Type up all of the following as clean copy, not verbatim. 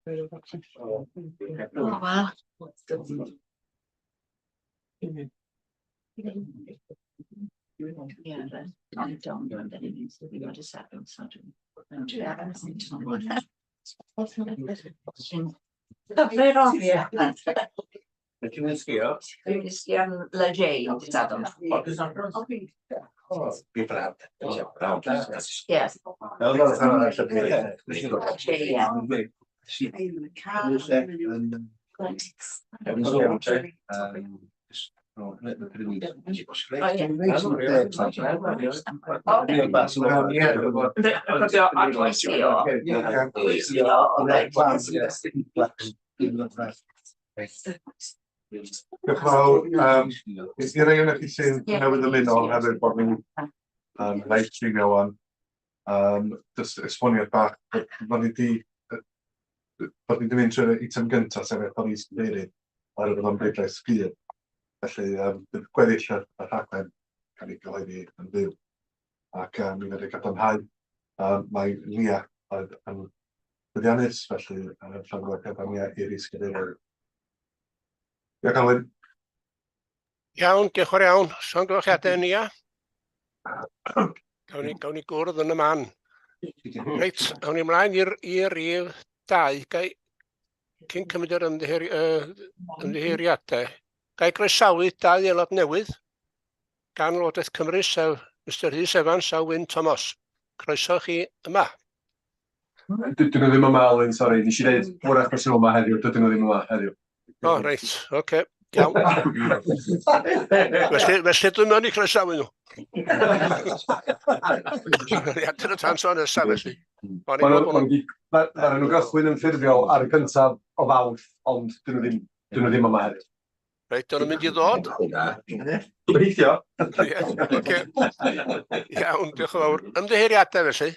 Oh, well. Yeah, I don't know that it needs to be what is happening. Ydyn nhw'n sgio? Dwi'n sgio'n legei, sadwn. Fi brad. Yes. Diolch yn fawr. I rei o'n chi sy'n newydd ymuno hefyd bod ni'n live streamio wan. Just esboniad bach, bod ni wedi mynd trwy'r eitem gyntaf sef eich Eirydd ar y byddwn bleidlais sgil. Felly, bydd gweddill y rhaglen cael ei gyhoeddi yn fyw. Ac mi fydde gadarnhau mae Lia yn fyddiannus, felly llanfair Lia Eirydd sgil. Diolch Alwyn. Iawn, diolch yn iawn. So'n glychiadau ni, ia? Gawn ni gwrdd yn y man. Reit, awn ni mlaen i'r rif 2. Cyn cymryd yr ymddiheuriadau. Gai groesawu 2 aelod newydd gan Lywodraeth Cymru sef Mr Rhys Evans a Wyn Thomas. Croeso chi yma. Dydyn nhw ddim yma, Alwyn, sori. Nes i ddeud wrach beth nhw yma heddiw. Dydyn nhw ddim yma heddiw. O, reit, oce. Iawn. Felly dwi'n mynd i croesawu nhw. Adyn y tan son nesaf, felly. Mae nhw gychwyn yn ffurfiol ar y gyntaf o Fawrth, ond dyn nhw ddim yma heddiw. Reit, dwi'n mynd i ddod. Gobeithio. Oce. Iawn, diolch yn fawr. Ymddiheuriadau, felly.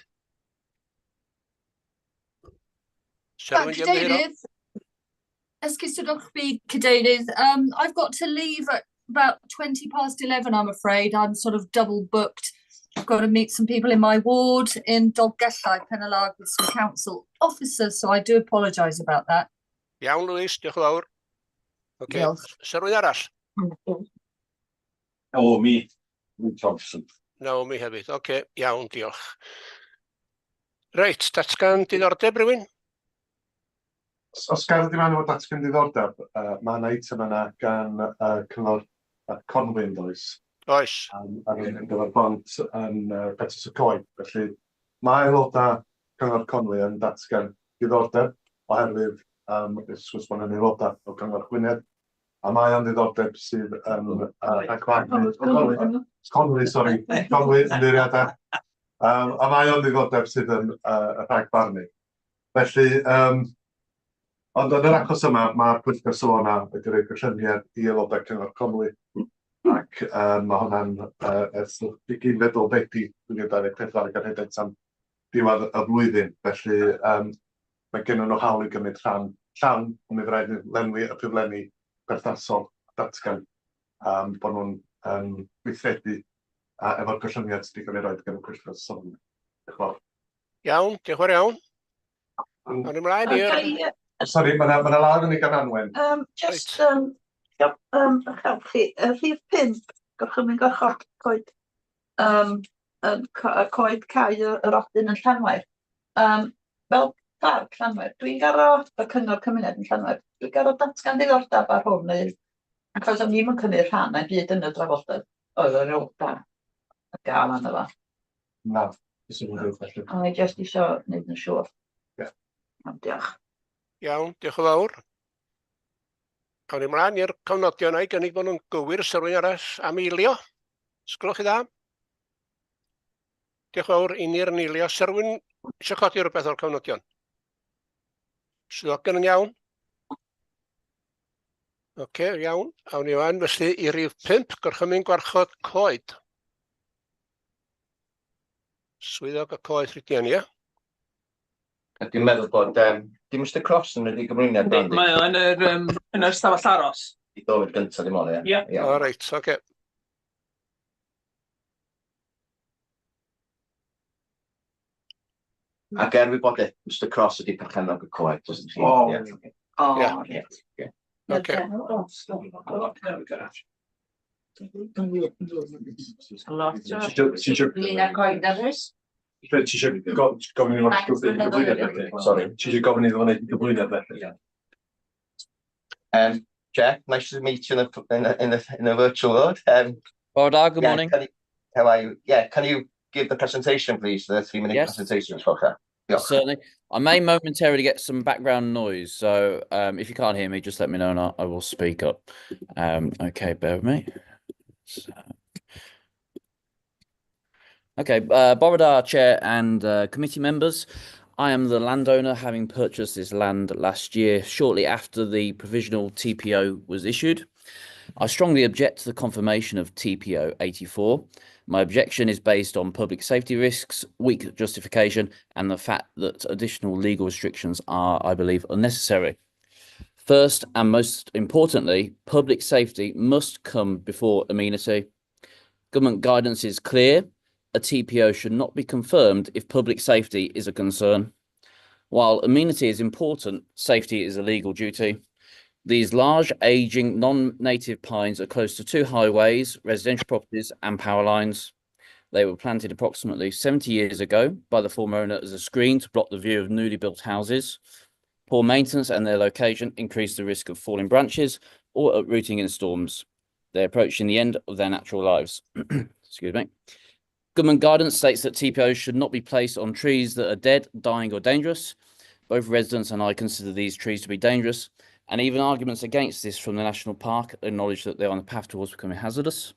Cadeirydd, esgusodwch fi, Cadeirydd. I've got to leave at about 11:20, I'm afraid. I'm sort of double booked. I've got to meet some people in my ward in Dolgellau, Penarlag, with some council officers, so I do apologise about that. Iawn, Louise, diolch yn fawr. Oce, sa rwy'n arall? O, mi. Thompson. No, mi hefyd. Oce, iawn, diolch. Reit, datgan diddordeb rhywun? Os gael ydy ma'n o datgan diddordeb, mae'n eitem yna gan cyngor Conwyn, does? Oes. Ar yn gyfer bont yn Betws y Coed. Felly, mae aelodau cyngor Conwyn yn datgan diddordeb oherwydd os mae'n aelodau o cyngor Gwynedd. A mae o'n diddordeb sydd yn Conwy, sori, Conwy yn ddiiriadau. A mae o'n diddordeb sydd yn rhagfarnu. Felly, ond yn yr achos yma, mae'r pwyllgor sylwna wedi rhoi gyllyniad i aelodau cyngor Conwy. Ac mae hwnna'n ers i gyn feddwl beti 2024 gan hyd eto diwedd y flwyddyn. Felly, mae gen nhw hawl i gymryd rhan llawn, ond mi fydd lenwi y ffurflenni perthnasol datgan bod nhw'n gweithredu efo'r gyllyniad sydd wedi cael ei roi gan y pwyllgor sylwna. Diolch yn fawr. Iawn, diolch yn iawn. Awn ni mlaen i'r... Sori, mae law yn ei gan Anwen. Just, chi, rhif 5, gorchymyn gorchod coed, coed cae y rodyn yn Llanfair. Fel parc Llanfair, dwi'n garo y cyngor cymuned yn Llanfair, dwi'n garo datgan diddordeb ar hwn, achos am ni'n cymryd rhan a'i byd yn y drafodaeth oedd yr aelodau y gael yna fo. Na, jyst yn gwybod felly. O'n i jyst isio wneud yn siŵr. Ie. Diolch. Iawn, diolch yn fawr. Awn ni mlaen i'r cofnodion a'i gynnig bod nhw'n gywir sy rwy'n arall am eilio. Sgwlwch chi dda? Diolch yn fawr, unir yn eilio. Sy rwy'n eisiau codi rhywbeth o'r cofnodion? Swyddogion yn iawn? Oce, iawn. Awn ni wan felly i rif 5, gorchymyn gwarchod coed. Swyddog y coed Rhydian, ia? Dwi'n meddwl bod dim Mr Cross yn wedi gyflwyniad. Mae o'n yn yr stafell aros. I ddod gyntaf dim ond, ia? Ie. O, reit, oce. Ac er wybodaeth, Mr Cross ydi perchennog y coed. O, Ie. ie. Ocê. Lina coed ar hys? Ti eisiau gofyn i fod gyflwyniad felly? Sorry. Ti eisiau gofyn iddo fo wneud gyflwyniad felly? Chair, nice to meet you in a virtual world. Good Yeah, morning. How are you? Yeah, can you give the presentation, please? The 3-minute Yes. presentation, Jorge. Yeah. Certainly. I may momentarily get some background noise, so if you can't hear me, just let me know and I will speak up. Okay, bear with me. Okay, Borodar Chair and committee members, I am the landowner, having purchased this land last year, shortly after the provisional TPO was issued. I strongly object to the confirmation of TPO 84. My objection is based on public safety risks, weak justification, and the fact that additional legal restrictions are, I believe, unnecessary. First, and most importantly, public safety must come before amenity. Government guidance is clear. A TPO should not be confirmed if public safety is a concern. While amenity is important, safety is a legal duty. These large, aging, non-native pines are close to 2 highways, residential properties and power lines. They were planted approximately 70 years ago by the former owner as a screen to block the view of newly built houses. Poor maintenance and their location increase the risk of falling branches or uprooting in storms. They're approaching the end of their natural lives. Excuse me. Government guidance states that TPOs should not be placed on trees that are dead, dying or dangerous. Both residents and I consider these trees to be dangerous, and even arguments against this from the National Park acknowledge that they're on the path towards becoming hazardous.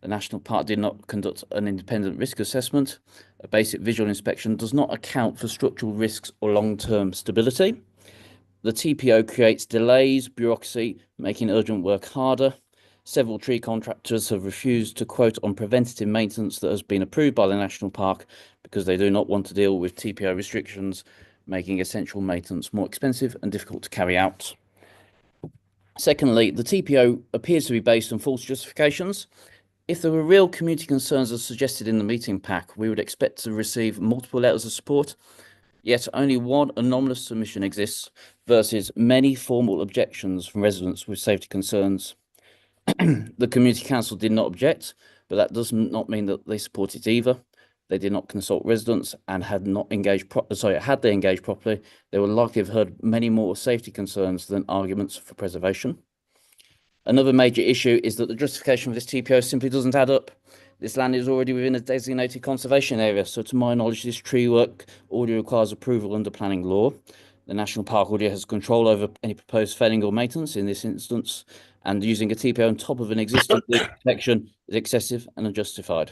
The National Park did not conduct an independent risk assessment. A basic visual inspection does not account for structural risks or long-term stability. The TPO creates delays, bureaucracy, making urgent work harder. Several tree contractors have refused to quote on preventative maintenance that has been approved by the National Park because they do not want to deal with TPO restrictions, making essential maintenance more expensive and difficult to carry out. Secondly, the TPO appears to be based on false justifications. If there were real community concerns as suggested in the meeting pack, we would expect to receive multiple letters of support, yet only one anomalous submission exists versus many formal objections from residents with safety concerns. The Community Council did not object, but that does not mean that they support it either. They did not consult residents and had they engaged properly, they would likely have heard many more safety concerns than arguments for preservation. Another major issue is that the justification for this TPO simply doesn't add up. This land is already within a designated conservation area, so to my knowledge, this tree work already requires approval under planning law. The National Park already has control over any proposed felling or maintenance in this instance, and using a TPO on top of an existing protection is excessive and unjustified.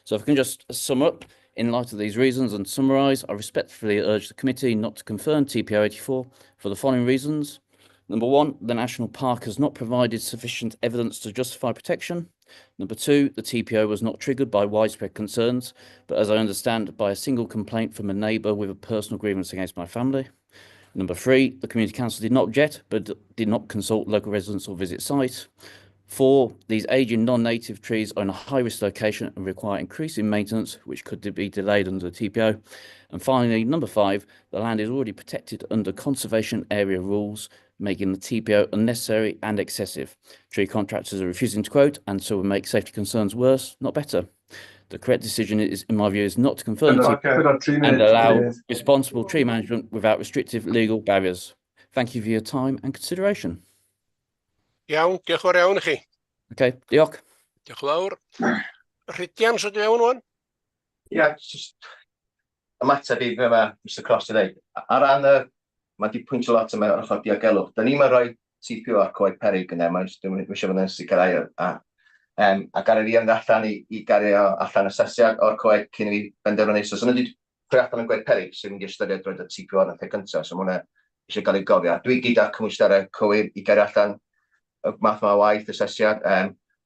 So if I can just sum up, in light of these reasons and summarise, I respectfully urge the committee not to confirm TPO 84 for the following reasons. Number one, the National Park has not provided sufficient evidence to justify protection. Number two, the TPO was not triggered by widespread concerns, but as I understand, by a single complaint from a neighbour with a personal grievance against my family. Number three, the Community Council did not object, but did not consult local residents or visit site. 4, these aging non-native trees are in a high-risk location and require increasing maintenance, which could be delayed under the TPO. And finally, number 5, the land is already protected under conservation area rules, making the TPO unnecessary and excessive. Tree contractors are refusing to quote, and so will make safety concerns worse, not better. The correct decision is, in my view, is not to confirm the TPO and allow responsible tree management without restrictive legal barriers. Thank you for your time and consideration. Iawn, diolch yn fawr iawn i chi. Okay, diolch. Diolch yn fawr. Rhidian, sydd mewn wan? Yeah, just ymateb i fe Mr Cross i ddeud. Ar ran mae di pwyntio lot yma o'r ochr diogelwch. Da ni'n rhoi TPO ar coed peryg yna, mae'n eisiau fod yn sicrhau. Ac ar yr un allan i gario allan asesiad o'r coed cyn i fi benderfynu. So yna di creu allan yn coed peryg sy'n mynd i ystyried roed y TPO ar y lle cyntaf. So mae hwnna eisiau gael ei gofio. Dwi gyda cymwysterau cywir i gario allan y math yma o waith asesiad.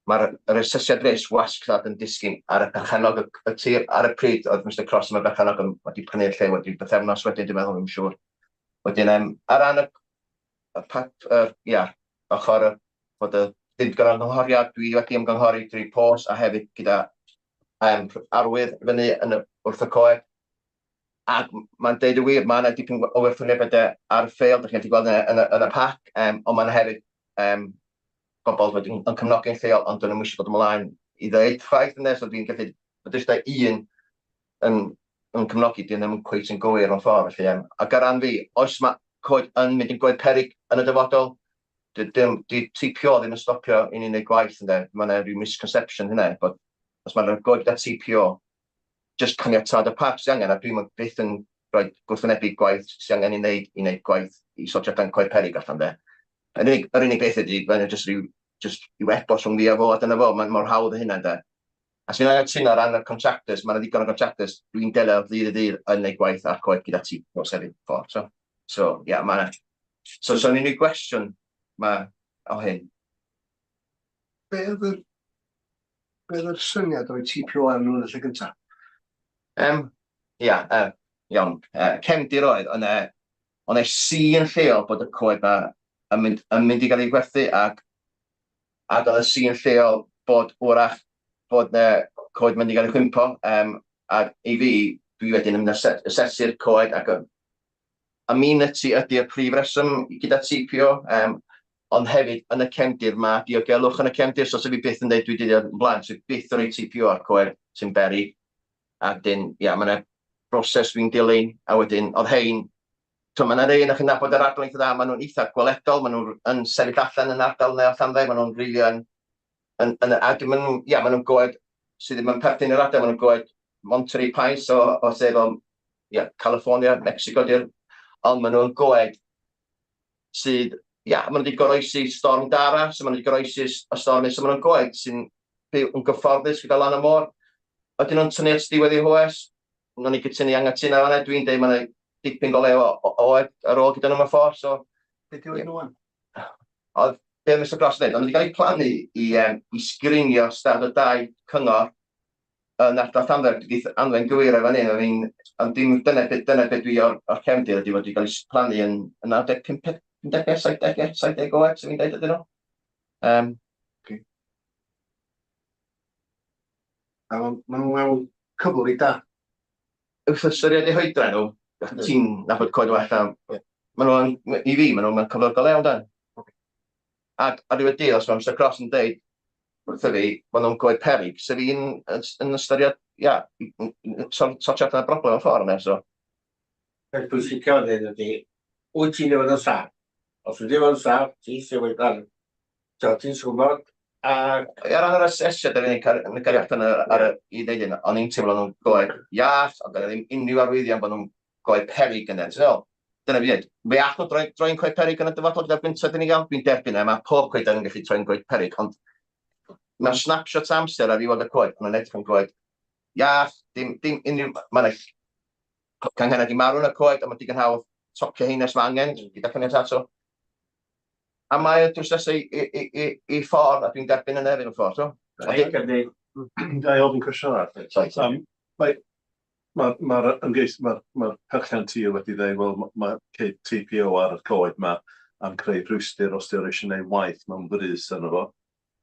Mae'r asesiad risg wasg yn disgyn ar y perchennog y tir ar y pryd oedd Mr Cross yn y perchennog wedi prynu'r lle wedi bythefnos wedyn, dwi'n meddwl, yn siŵr. Wedyn, ar ran ochr fod y ddim gyda'r ymgynghoriad, dwi wedi ymgynghori drwy post a hefyd gyda arwydd fyny wrth y coed. Ac mae'n deud y wir, mae yna dipyn o werthwynebau ar y ffeil, da chi'n gallu gweld yn y pac, ond mae'n hefyd bobl wedi yn cymnogi'n lleol, ond dyn nhw'n eisiau dod ymlaen i ddeud ffaith yn nes, so dwi'n gallu, ydych un yn cymnogi, dyn nhw'n cweit yn gywir o'n ffordd, felly. Ac ar ran fi, oes mae coed yn mynd i'n gwaith peryg yn y dyfodol, di TPO ddim yn stopio i ni wneud gwaith, ynddo. Mae yna rhyw misconception hynny, bod os mae'n coed da TPO, just caniatad y parc sy'n angen, a dwi'n byth yn rhoi gwrthwynebu gwaith sy'n angen i wneud gwaith i sortio coed peryg allan, de. Yr unig beth ydy, mae'n just i'w ebos rhwng fi a fo, a dyna fo, mae'n mor hawdd y hynny, de. As fi'n angen ar ran y contractors, mae'n ddigon o contractors, dwi'n delio ddydd y dydd yn neud gwaith ar coed gyda ti, o sefyll ffordd. So, ia, mae'n... So, yn unig gwestiwn o hyn. Be oedd yr syniad o'i TPO ar nhw'n y lle gyntaf? Ia, iawn. Cefndir oedd, ond sy'n lleol bod y coed yn mynd i gael ei gwerthu, ac oedd y sy'n lleol bod wrach bod coed mynd i gael ei chwympo, a i fi, dwi wedyn yn asesu'r coed, ac amenity ydy'r prif reswm gyda TPO, ond hefyd yn y cefndir mae diogelwch yn y cefndir, so sy'n fi byth yn dweud dwi wedi dweud yn blaen, so byth yn rhoi TPO ar coed sy'n beri, ac dyn, ia, mae yna broses dwi'n dilyn, a wedyn, oedd hein, mae yna rei yn eich nabod yr ardal eitha dda, maen nhw'n eitha gweledol, maen nhw'n sefyll allan yn ardal neu allan dde, maen nhw'n rili maen nhw'n goed sydd ddim yn perthyn i'r ardal, maen nhw'n goed Monterey Pines o sef o California, Mexico di'r, ond maen nhw'n goed sydd, maen nhw wedi goroesi storm dara, so maen nhw wedi goroesi y storm, so maen nhw'n goed sy'n byw yn gyfforddus gyda lan y môr. Ydyn nhw'n tynnu at diwedd i hwes, nhw'n i gytunu angytuno fan'na, dwi'n dweud maen nhw dipyn golew o oed ar ôl gyda nhw'n y ffordd, so... Beth yw nhw'n? Oedd be Mr Gross yn dweud, ond wedi cael ei plannu i sgrinio stad o dau cyngor yn ardal Llanfair, wedi anfen gywir efo ni, ond dyna beth dwi o'r cefndir ydy wedi cael ei plannu yn 95, 70 oed, sy'n fi'n dweud ydyn nhw. A maen nhw'n mewn cyflwyr da. Wrth ystyried eu hoedran nhw, ti'n nabod coed well, i fi, maen nhw'n cyflwyr go lew, dan. A rhywbeth dydd, os mae Mr Cross yn dweud, wrth fi, maen nhw'n coed peryg, sef fi'n ystyried, sortio allan y broblem yn ffordd yna, so. Mae'n bwysig o'n dweud ydy, wyt ti'n efo yn saff? Os wyt ti'n efo yn saff, ti'n sefyll dan. Ti'n swmod, a... Ar ran yr asesiad yn cael allan i ddeud hyn, o'n i'n teimlo nhw'n goed iach, ond dyna ddim unrhyw arwyddion bod nhw'n goed peryg yn edrych. Dyna fi dweud, fe all nhw droi'n coed peryg yn y dyfodol gyda'r gwyntod yn ei gael, dwi'n derbyn e, mae pob coed yn gallu troi'n coed peryg, ond mewn snapshot amser ar ddiwedd y coed, mae'n edrych yn coed iach, dim unrhyw, mae'n canghennau di marw yn y coed, a mae digon hawdd tocio hein os mae angen, gyda caniatad so. A mae y drwsesau i ffordd, a dwi'n derbyn yn efo yn ffordd, so. Da i ofyn cwestiwn ar. Mae'r perchian tir wedi dweud, wel, mae TPO ar y coed yma am creu rhwystyr os di'r eisiau gwneud waith mewn brys yn efo.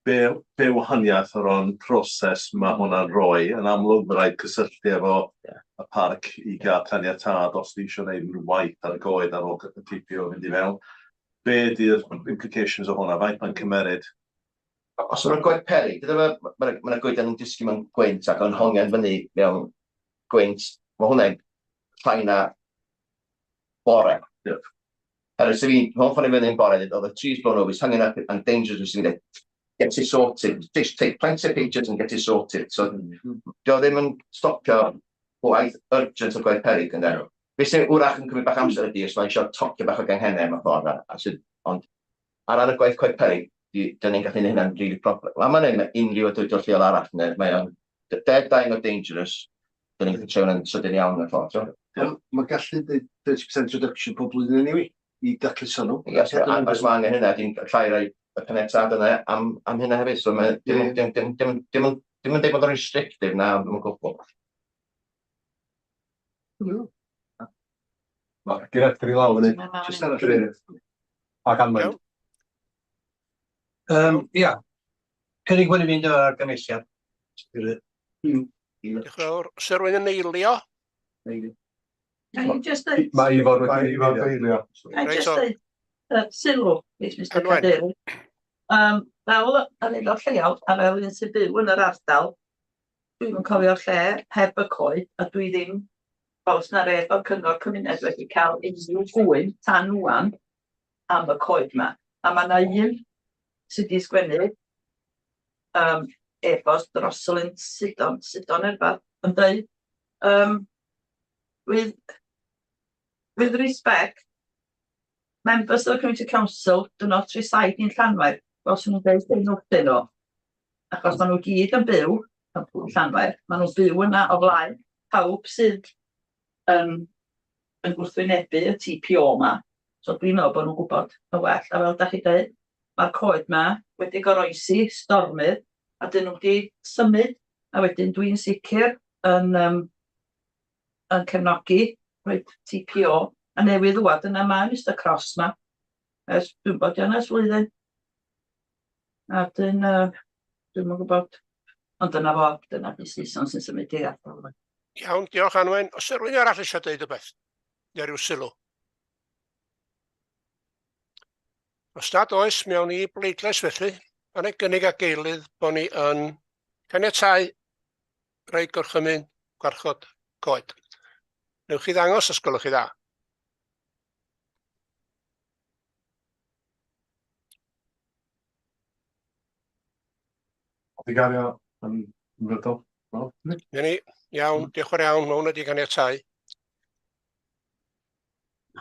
Be wahaniaeth o ran proses mae hwnna'n rhoi, yn amlwg mae rhaid cysylltu efo y parc i gael caniatad os di eisiau gwneud rhyw waith ar y coed ar ôl y TPO fynd i fewn. Be ydy'r implications o hwnna? Faint mae'n cymeryd? Os yna'n coed peryg, mae'n coed yn disgyn mewn gwynt ac yn hongen fyny mewn gwynt, mae hwnna'n llai na bore. Sef fi, hwn ffordd i fyny yn bore, oedd y trees blown over, it's hanging up and dangerous, sy'n dweud, get it sorted, take plenty of pictures and get it sorted. So, dio ddim yn stopio gwaith urgent o gwaith peryg yn dweud. Fe sy'n wrach yn cymryd bach amser ydy, os mae'n eisiau tocio bach o ganghennau yma ffordd. Ond ar ran y gwaith coed peryg, dyn ni'n gallu gwneud hynna'n rili problem. A mae'n ein unrhyw ydwyddo'r lleol arall, mae'n dead dying o dangerous, dyn ni'n gallu trewn yn sydyn iawn yn ffordd. Mae gallu 30% reduction pob blwyddyn anyway, i daclu sylw. Os mae angen hynna, di'n llai rhoi y cynetad yna am hynna hefyd. So dim yn dweud bod o'n restrictive na, ddim yn gwbl. Gyda i lawr fyny. Just ar y ffyrir. A ganmwyd. Ia, cynnig bod ni'n mynd o'r gymesiad. Diolch yn fawr. Sir rwy'n yn eilio? Can I just deud, Mae Ifon Mae wedi Ifon deilio. can I Reit, just so- deud, sylw, please, Mr Anwen. Cadeirydd. Fel yr aelod lleol, a fel un sy'n byw yn yr ardal, dwi'm yn cofio lle heb y coed, a dwi ddim, os na ref o'r cyngor cymuned wedi cael unrhyw gwyn tan wan am y coed yma. A mae yna un sydd wedi sgwennu e-bost Roslyn Sudon Erfa yn dweud, with respect, members of the Community Council do not reside in Llanfair, os nhw'n dweud hyn wrthyn nhw, achos maen nhw gyd yn byw yn Llanfair, maen nhw'n byw yna o flaen pawb sydd yn gwrthwynebu y TPO yma, so dwi'n meddwl bod nhw'n gwybod y well, a fel da chi dweud, mae'r coed yma wedi goroesi, stormydd, a dyn nhw wedi symud, a wedyn dwi'n sicr yn cefnogi roed TPO, a newydd wad yna mae Mr Cross yma, ers dwi'n bod yn ys flwyddyn. A dyn, dwi'n yn gwybod, ond dyna fo, dyna di Saeson sy'n symud i ardal. Iawn, diolch Anwen. Os yw rhywun arall eisiau deud y beth? Neu ryw sylw? Os nad oes, mewn i bleidlais felly, mae'n ei gynnig ag eilydd bod ni yn caniatáu rhoi gorchymyn gwarchod coed. Newch chi ddangos os gwelwch chi dda. Di gario yn ymwydol. Neu ni, iawn, diolch yn fawr iawn, mae hwnna wedi caniatáu.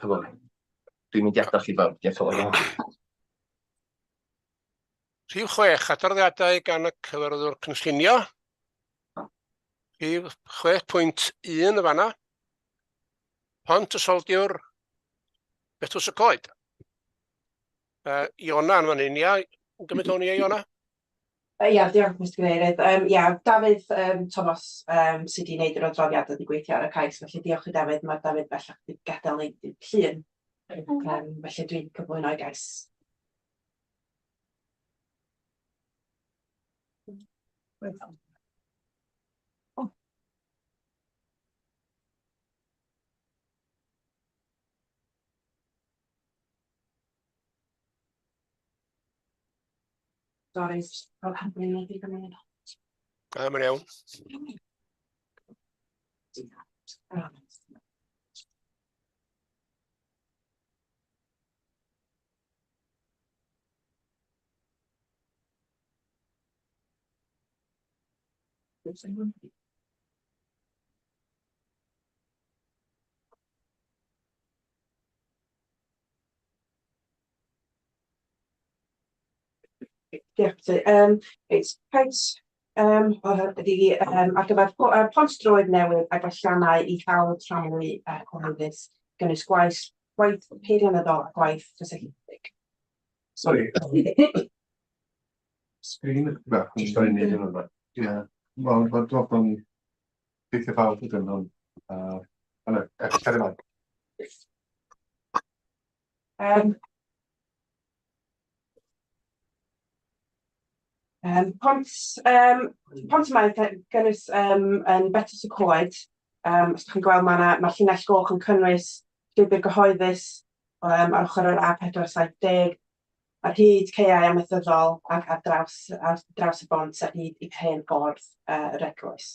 Dwi'n mynd i adael chi fel, diolch yn fawr. Rhif 6, adroddiadau gan y cyfarwyddwr cynllunio. Rhif 6.1 y fanna. Pont y soldiwr Betws y Coed. Iona yn fan hyn, ia? Yn gymryd hwn i Iona? Ia, diolch Mr Cadeirydd. Ia, Dafydd Thomas sydd wedi gwneud yr adroddiad wedi gweithio ar y cais, felly diolch i Dafydd, mae Dafydd bellach wedi gadael ei llun. Felly dwi'n cyflwyno'i gais. Sorry, roedd hynny'n wedi gymryd. Mae'n iawn. Diolch. It's cais ydi ar gyfer pont droed newydd a gwelliannau i chael tramwy cyhoeddus gynnwys gwaith peirianyddol a gwaith cysylltiedig. Sorry. Sgrin bach yn sgrin nid yn yma. Ie. Wel, dwi'n dod yn gweithio fawr ydyn nhw'n yna, cari mlaen. Pont yma gynnwys yn Betws y Coed. Os ydych chi'n gweld mae'r llinell goch yn cynnwys llwybr gyhoeddus ar ochr yr A470. Mae'r hyd caeau amaethyddol ac ar draws y bont ar hyd i hen ffordd yr eglwys.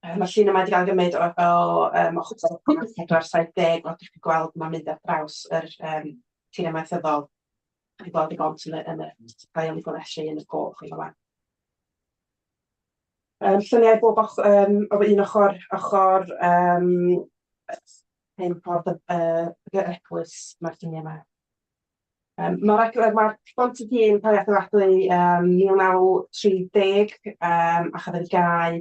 Mae'r llun yma wedi cael ei gymryd o ochr A470, fel ydych chi'n gweld mae'n mynd ar draws yr tir amaethyddol. I gweld y bont yn cael ei gynulleidfa yn y goch yn yma. Lluniau bob o un ochr hen ffordd y eglwys mae'r lluniau yma. Mae'r bont y dyn cael ei adeiladu 1930 a chafodd ei gau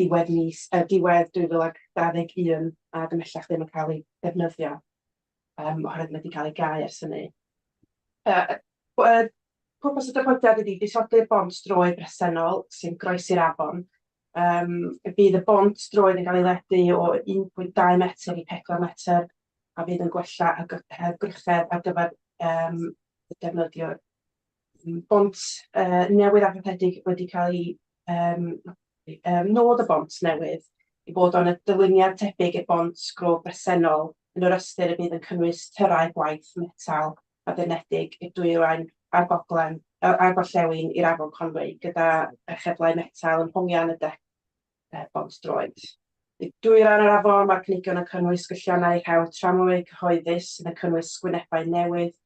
diwedd 2021 a gymellach ddim yn cael ei ddefnyddio. Oherwydd wedi cael ei gau ers hynny. Pwrpas y dybodiad ydy disodli'r bont droed bresennol sy'n groesi'r afon. Bydd y bont droed yn cael ei ledu o 1.2 metr i 4 metr a fydd yn gwella grychedd ar gyfer defnyddiwr. Bont newydd arfaethedig wedi cael ei nod y bont newydd i bod o'n y dyluniad tebyg i'r bont sgrob bresennol yn yr ystyr y bydd yn cynnwys tyrau gwaith metal a dynedig i'r dwyrain a'r gogledd a'r gorllewin i'r afon Conwy gyda cheblau metal yn hongian y dec bont droed. Dwyrain yr afon mae'r cynigion yn cynnwys gylliannau rhew tramwy cyhoeddus yn y cynnwys gwynebau newydd,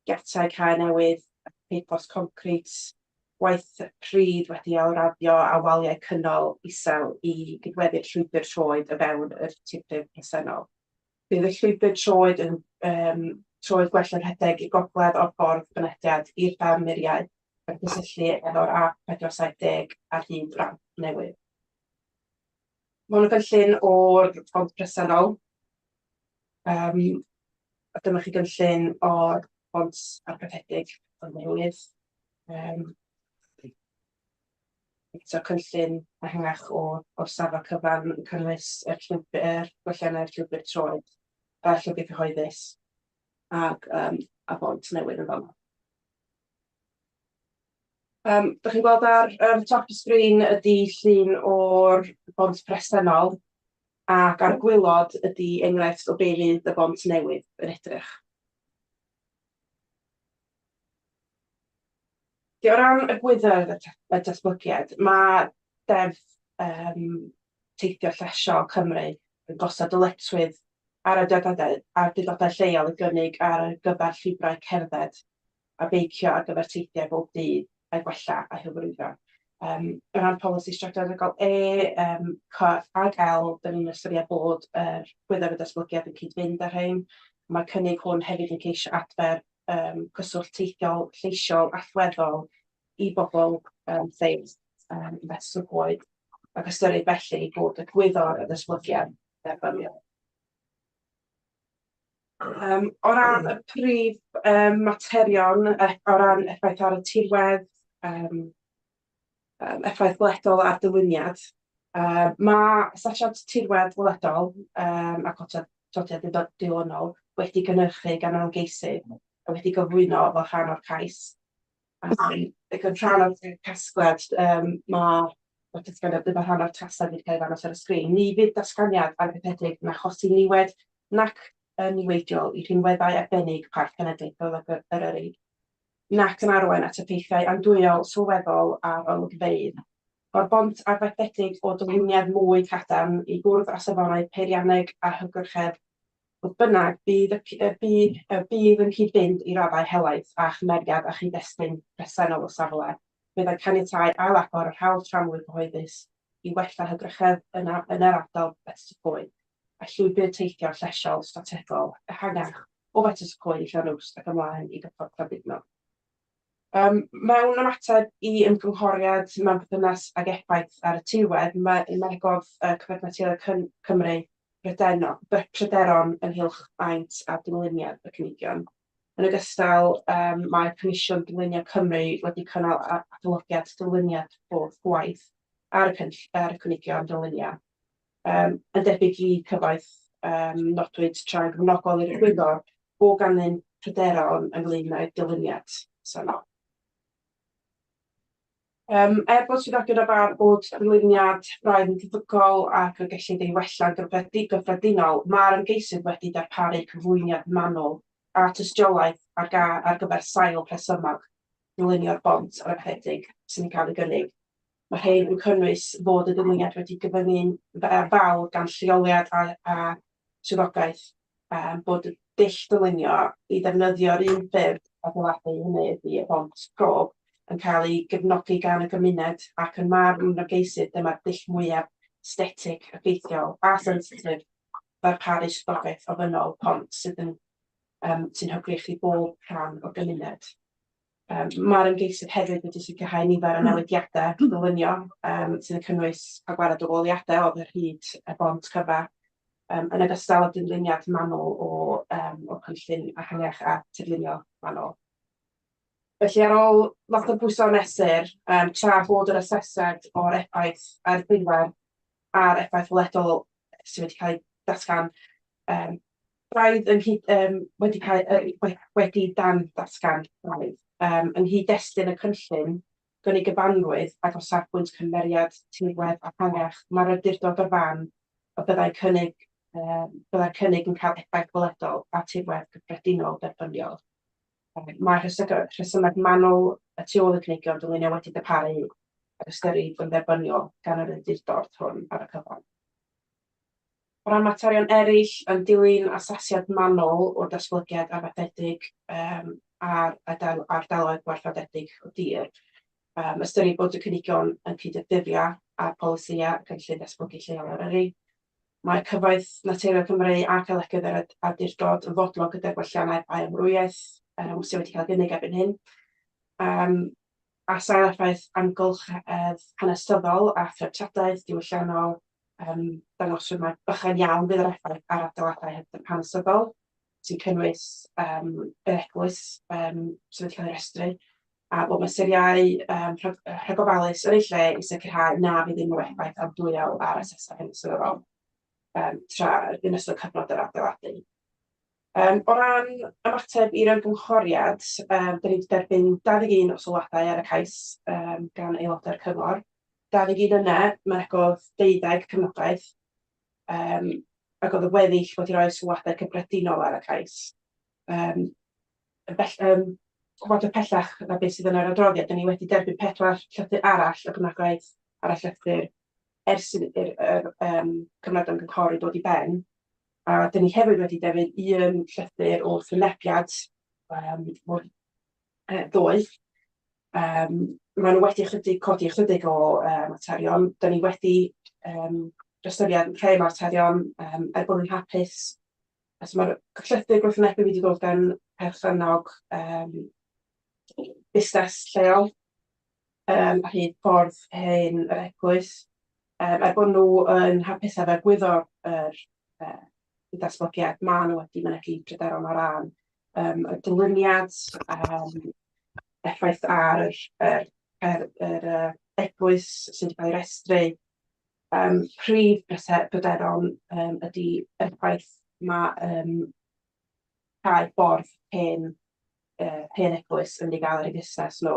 giatau cae newydd, peidlos concrit, waith pryd wedi awraddio a waliau cynnol isel i gydweddu'r llwybr troed o fewn yr tirgrif presennol. Bydd y llwybr troed yn troed gwell yn rhedeg i gogledd o'r ffordd mynediad i'r fferm muriau yn cysylltu efo'r A470 ar hyd ramp newydd. Mae'n gynllun o'r ffordd presennol. A dyma chi gynllun o'r ffordd argyfedig yn newydd. So cynllun ehangach o'r safle cyfan yn cynnwys y gwelliannau'r llwybr troed, a llwybr cyhoeddus ac a bont newydd yn fanno. Dach chi'n gweld ar top y sgrin ydy llun o'r bont presennol ac ar y gwylod ydy enghraifft o be fydd y bont newydd yn edrych. O ran y gwyddoedd y datblygiad, mae deddf teithio llesiol Cymru yn gosod dyletswydd ar y dydodau lleol i gynnig ar gyfer llybrau cerdded a beicio ar gyfer teithiau bob dydd a gwella a hylwyddo. O ran polisi strategol C ag L, dyn ni'n ystyried bod gwyddoedd y datblygiad yn cyd-fynd â'r rhain. Mae cynnig hwn hefyd yn ceisio adfer cyswllt teithiol, lleisiol, allweddol i bobl lleis fesur coed ac ystyried felly bod y gwyddo'r y datblygiad dderbyniol. O ran y prif materion, o ran effaith ar y tirwedd, effaith gwledol ar dyluniad, mae asesiad tirwedd gwledol ac otodiad dilynol wedi gynhyrchu gan ymgeisydd a wedi gyflwyno fel rhan o'r cais. Ac yn rhan o'r casgliad, mae rhan o'r tasau wedi cael ei ddangos ar y sgrin. Ni fydd datganiad argyfedig na achosi niwed nac niweidiol i rhinweddau arbennig Parc Cenedlaethol yr Yrru, nac yn arwain at effeithiau andwyol sylweddol ar olygfeydd. O'r bont arfaethedig o dyluniad mwy cadarn i gwrdd â safonau peirianneg a hygyrchedd, fodd bynnag bydd yn cyd-fynd i raddau helaeth a chymeriad a chyd-destun presennol o safle. Bydd yn caniatáu ail-agor yr hawl tramwy cyhoeddus i wella hygyrchedd yn yr ardal Betws y Coed a llwybr teithio llesiol strategol ehangach o Betws y Coed i Llanws ac ymlaen i gyffordd Llandudno. Mewn ymateb i ymgynghoriad mewn perthynas ag effaith ar y tirwedd, mae'n megodd Cyfoeth Naturiol Cymru pryderon ynghylch maint a dyluniad y cynigion. Yn ogystal, mae Comisiwn Dyluniad Cymru wedi cynnal adolygiad dyluniad ffordd gwaith ar y cynigion dyluniad. Yn debyg i cyfoeth nodwyd tra'n gefnogol i'r Pwyllgor bod ganddyn pryderon ynglŷn â'r dyluniad seno. Bod swyddogion o bar bod dyluniad braidd yn debygol ac yn gallu ei wella'n gyffredinol, mae'r ymgeisydd wedi darparu cyflwyniad manwl a tystiolaeth ar gyfer sail presymog dylunio'r bont arfaethedig sy'n cael ei gynnig. Mae hyn yn cynnwys fod y dyluniad wedi gyfyngu'n fawr gan lleoliad a swyddogaeth bod y dull dylunio i ddefnyddio'r un ffyrdd adeiladu hynny ydy y bont grob yn cael ei gefnogi gan y gymuned ac yn marn ymgeisydd dyma'r dull mwyaf estetig, effeithiol a sensitif ddarparu swyddogaeth ofynol pont sy'n hygrych i bob rhan o'r gymuned. Mae'r ymgeisydd hefyd wedi sicrhau nifer o newidiadau dylunio sydd yn cynnwys agwarad o woliadau o hyd y bont cyfa yn ogystal â dyluniad manwl o cynllun ehangach a tirlunio manwl. Felly ar ôl lot o bwyso mesur, tra bod yr asesiad o'r effaith ar ddwywaith a'r effaith wledol sydd wedi cael ei datgan, braidd wedi dan datgan braidd. Yn hyd-destun y cynllun, gynnig gyfanrwydd ac o safbwynt cymeriad tirwedd a hangach, mae'r awdurdod o'r fan a byddai'r cynnig yn cael effaith gweledol a tirwedd cyffredinol derbyniol. Mae rhesymeg manwl y tu ôl y cynigion dylunio wedi darparu ac ystyried yn dderbyniol gan yr undurdod hwn ar y cyfan. O ran materion eraill yn dilyn asesiad manwl o'r datblygiad arfaethedig ar ardaloedd gwarchodedig o dir. Ystyried bod y cynigion yn cyd-ddifrio a'r polisïau cynllun datblygu lleol Eryri. Mae cyfoeth naturiol Cymru a Colegydd yr awdurdod yn fodlon gyda'r gwelliannau baioamrywiaeth sydd wedi cael gynnig erbyn hyn. A sail effaith amgylchedd hanesyddol a threftadaeth diwylliannol dangoswyr mae bychain iawn bydd yr effaith ar adeiladau hanesyddol sy'n cynnwys yr eglwys sydd wedi cael ei restru a bod mesuriau rhagofalus yn ei lle i sicrhau na fydd unrhyw effaith amdwyol ar asesau hanesyddol tra yn ystod cyfnod yr adeiladu. O ran ymateb i'r ymgynghoriad, da ni wedi derbyn 21 o sylwadau ar y cais gan aelodau'r cyngor. 21 yna, mae'n egodd 12 cefnogaeth, ac oedd y weddill wedi rhoi sylwadau cyffredinol ar y cais. Gwybod y pellach na beth sydd yn yr adroddiad, da ni wedi derbyn 4 llythyr arall y cefnogaeth ar y llythyr ers i'r cyfnod ymgynghori dod i ben. A dyn ni hefyd wedi defnydd un llythyr o wynebiad ddoe. Maen nhw wedi codi ychydig o materion. Dyn ni wedi ystyried rhai materion er bod yn hapus. Mae'r llythyr gwrthwynebu wedi dod gan perchynog busnes lleol ar hyd ffordd hen yr eglwys. Er bod nhw yn hapus efo'r gwyddor y datblygiad, maen nhw wedi mynegi pryderon o ran y dyluniad, effaith ar yr eglwys sydd wedi cael ei restru. Prif pryderon ydy effaith mae cael borth hen eglwys yn ei gael ar ei busnes nhw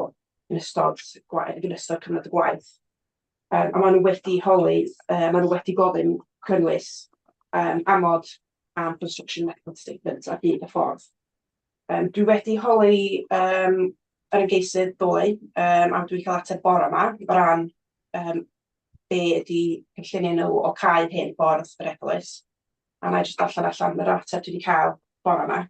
yn ystod cyfnod y gwaith. A maen nhw wedi holi, maen nhw wedi gofyn cynnwys amod am construction method statement ar hyd y ffordd. Dwi wedi holi yr ymgeisydd ddoe a dwi'n cael ateb bore yma o ran be ydy cynllunio nhw o cau hen ffordd yr eglwys. A na i jyst allan yr ateb dwi wedi cael bore yma.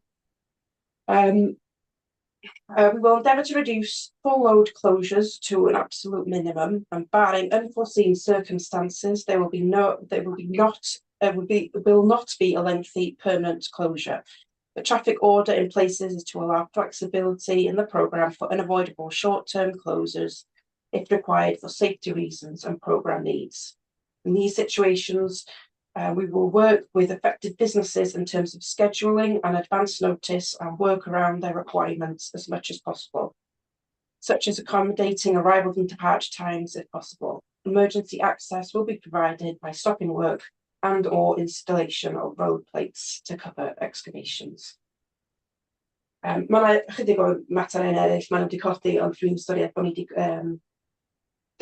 We will endeavour to reduce full load closures to an absolute minimum, and barring unforeseen circumstances, there will not be a lengthy permanent closure. The traffic order in places is to allow flexibility in the programme for unavoidable short-term closures if required for safety reasons and programme needs. In these situations, we will work with affected businesses in terms of scheduling and advance notice and work around their requirements as much as possible, such as accommodating arrival and departure times if possible. Emergency access will be provided by stopping work and or installation of road plates to cover excavations. Mae ychydig o mater yn eraill maen nhw wedi codi ond dwi'n ystyried bod ni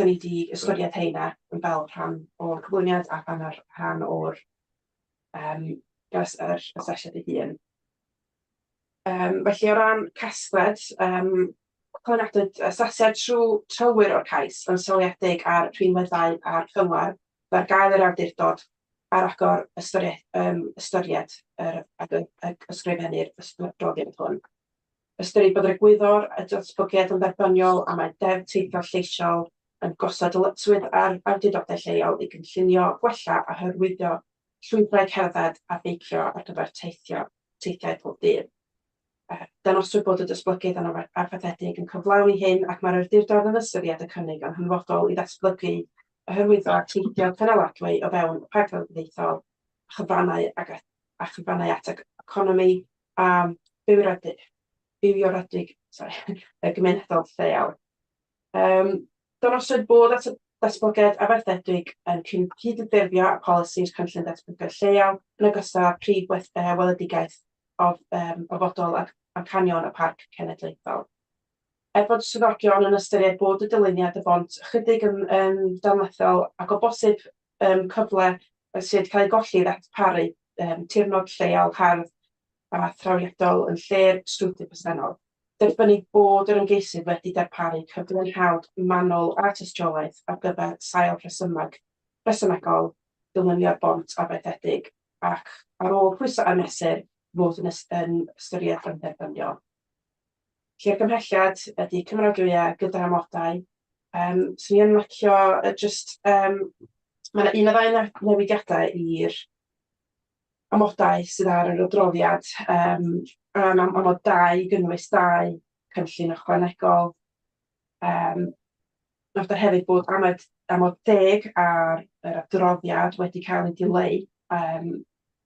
wedi ystyried heina yn fel rhan o'r cyflwyniad a rhan o'r asesiad ei hun. Felly o ran casgled, cyflwyniadwyd asesiad trylwyr o'r cais yn sylwiedig ar rhinweddau a'r cyngor ar gael yr awdurdod ar agor ystyried ag ysgrifennu'r ysbrydoliad hwn. Ystyried bod y gwyddor y datblygiad yn dderbyniol a mae deddf teithio lleisiol yn gosod dyletswydd ar awdurdodau lleol i gynllunio, gwella a hyrwyddo llwybrau cerdded a beicio ar gyfer teithiau pob dydd. Danoswyd bod y datblygiad yn arfaethedig yn cyflawni hyn ac mae'r awdurdod yn ystyried y cynnig yn hanfodol i ddatblygu y hyrwyddo teithio cynaladwy o fewn y parc gymdeithasol a chyfrannau at economi a bywiorydig gymunedol lleol. Danoswyd bod datblygiad arfaethedig yn cyd-ffurfio a polisïs cynllun datblygiad lleol yn ogystal â prif weledigaeth o fodol ac amcanion y parc cenedlaethol. Fod swyddogion yn ystyried bod y dyluniad y bont ychydig yn danlethol ac o bosib cyfle sydd cael ei golli i ddarparu tirnod lleol hardd a thrawiadol yn lle'r strwythur presennol. Derbynnu bod yr ymgeisydd wedi darparu cyflwynhawd manwl a tystiolaeth ar gyfer sail rhesymegol dilynio'r bont abeithedig ac ar ôl pwysau a mesur fod yn ystyried rhyngderbynio. Lle'r gymhelliad ydy cymeradwyo gyda amodau. Swn i'n licio mae yna un o ddau newidiadau i'r amodau sydd ar yr adroddiad. Amod 2 gynnwys 2 cynllun ychwanegol. Nofter hefyd bod amod 10 ar yr adroddiad wedi cael ei dileu.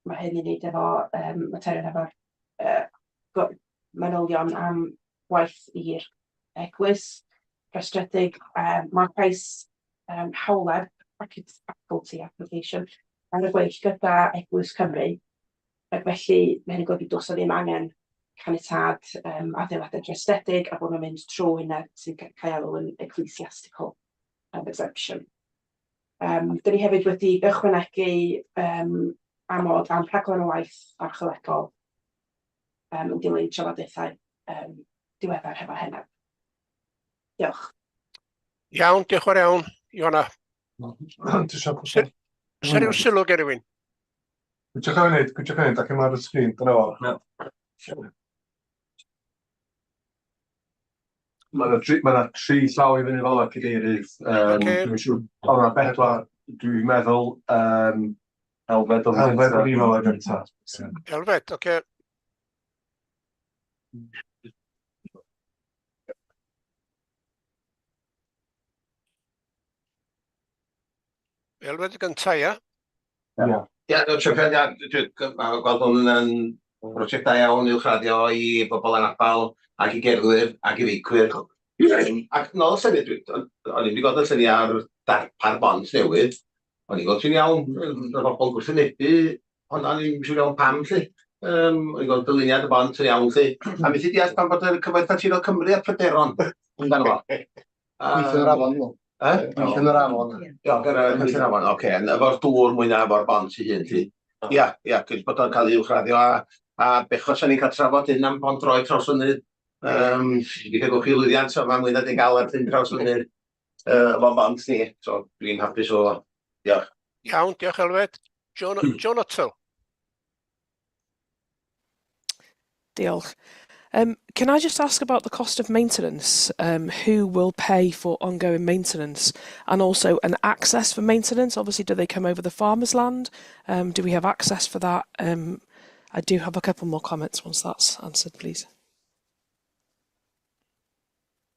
Mae hyn i wneud efo materion efo'r manylion am waith i'r eglwys rhestredig. Mae cais hawleb faculty application ar y gweill gyda Eglwys Cymru. Felly, mae hyn yn golygu dos o ddim angen caniatad adeiladau rhestredig a bod nhw'n mynd trwy hynny sy'n cael alw yn ecclesiastical exemption. Dyn ni hefyd wedi ychwanegu amod am rhaglen o waith archeolegol yn dilyn trafodaethau diweddar hefo hynny. Diolch. Iawn, diolch yn fawr iawn, Iona. Sa ryw sylw gen rywun? Gwydiwch ei wneud, ac yma ar y sgrin, dyna fo. Mae yna 3 llaw i fyny fel y cadeirydd. Dwi'n siŵr, o na 4, dwi'n meddwl, Elfed o'n i fel y gyntaf. Elfed, oce. Elfed y gyntaf, ia? Ia, dwi'n gweld hwn yn brosiectau iawn uwchraddio i bobl anabal ac i gerddwyr ac i feicwyr. Ac nôl y syniad, o'n i'n wedi gweld y syniad ar darpar bont newydd. O'n i'n gweld ti'n iawn, y bobl gwrthwynebu, ond o'n i'n siŵr iawn pam lle. O'n i'n gweld dyluniad y bont yn iawn lle. A mi sydd deall pan bod y Cyfoeth Naturiol Cymru a Pryderon yn dan fo. Gweithio'n yr afon, no. Gweithio'n yr afon. Gweithio'n yr afon, oce. Efo'r dŵr mwy na efo'r bont i hyn, lle. Ia, cyd bod o'n cael ei uwchraddio a bechos o'n i'n cael trafod hyn am Pont Roeg Trawsfynydd. I gael gwch i lwyddiant, so mae mwy na di gael ar Llyn Trawsfynydd efo bont ni. So dwi'n hapus o. Diolch. Iawn, diolch Elfed. John Otto. Diolch. Can I just ask about the cost of maintenance? Who will pay for ongoing maintenance and also an access for maintenance? Obviously, do they come over the farmer's land? Do we have access for that? I do have a couple more comments once that's answered, please.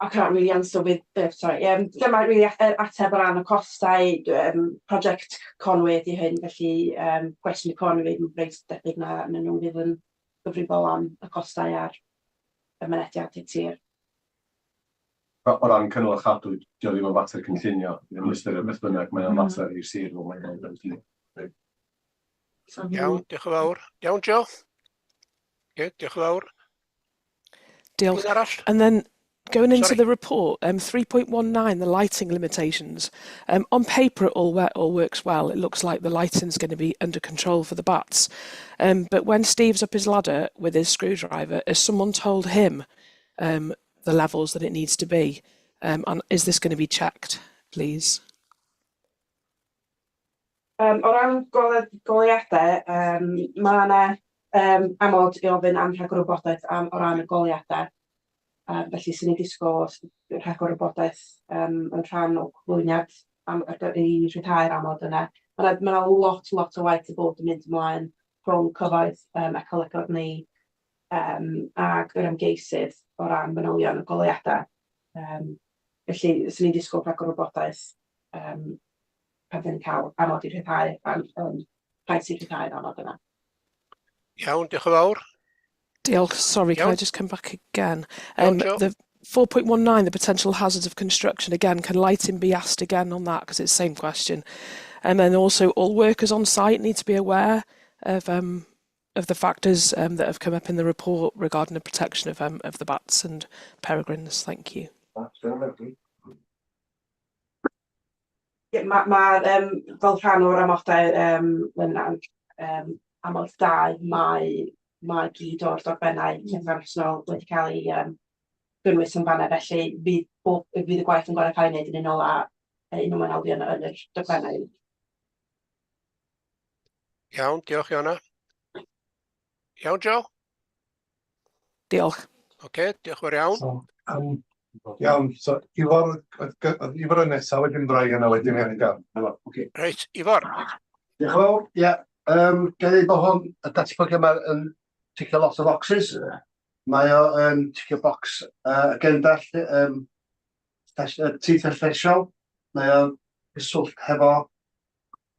I can't really answer with, sorry, dyma really ateb o ran y costau project Conwy ydi hyn, felly gwestiwn y Conwy yn reit debyg na nhw fydd yn gyfrifol am y costau ar y mynediad i tir. O ran cynnal a chadw, dio ddim yn fater cynllunio, ddim yn ystyried beth bynnag, mae'n fater i'r sir fel mae'n gwneud. Iawn, diolch yn fawr. Iawn, Joe? Diolch yn fawr. Diolch. And then going into the report, 3.19, the lighting limitations. On paper, it all works well. It looks like the lighting's going to be under control for the bats. But when Steve's up his ladder with his screwdriver, has someone told him the levels that it needs to be? And is this going to be checked, please? O ran goleuadau, mae yna amod i ofyn am rhagor o wybodaeth o ran y goleuadau. Felly, sy'n ni'n disgwyl rhagor o wybodaeth yn rhan o glwyniad i rhyddhau'r amod yna. Mae yna lot o waith i bod yn mynd ymlaen rhwng cyfoeth ecolegol ni ac yr ymgeisydd o ran manylion y goleuadau. Felly, sy'n ni'n disgwyl rhagor o wybodaeth pan dyn ni'n cael amod i rhyddhau, rhaid sy'n rhyddhau'r amod yna. Iawn, diolch yn fawr. Diolch, sorry, can I just come back again? The 4.19, the potential hazards of construction, again, can lighting be asked again on that, because it's the same question? And then also, all workers on site need to be aware of the factors that have come up in the report regarding the protection of the bats and peregrines. Thank you. Fel rhan o'r amodau amod 2, mae gyd o'r dogfennau cyfreithnol wedi cael ei gynnwys yn fanna, felly fydd y gwaith yn gorau cael ei wneud yn unol â unol yn yr dogfennau. Iawn, diolch Iona. Iawn, Joe? Diolch. Oce, diolch yn iawn. Iawn, so Ifor y nesaf wedyn Brian a wedyn Eric. Reit, Ifor. Diolch yn fawr. Ie, gen i bod hwn, y datblygu yma yn ticio lot o boxes. Mae o yn ticio box agenda teith lleisiol. Mae o'n gyswllt hefo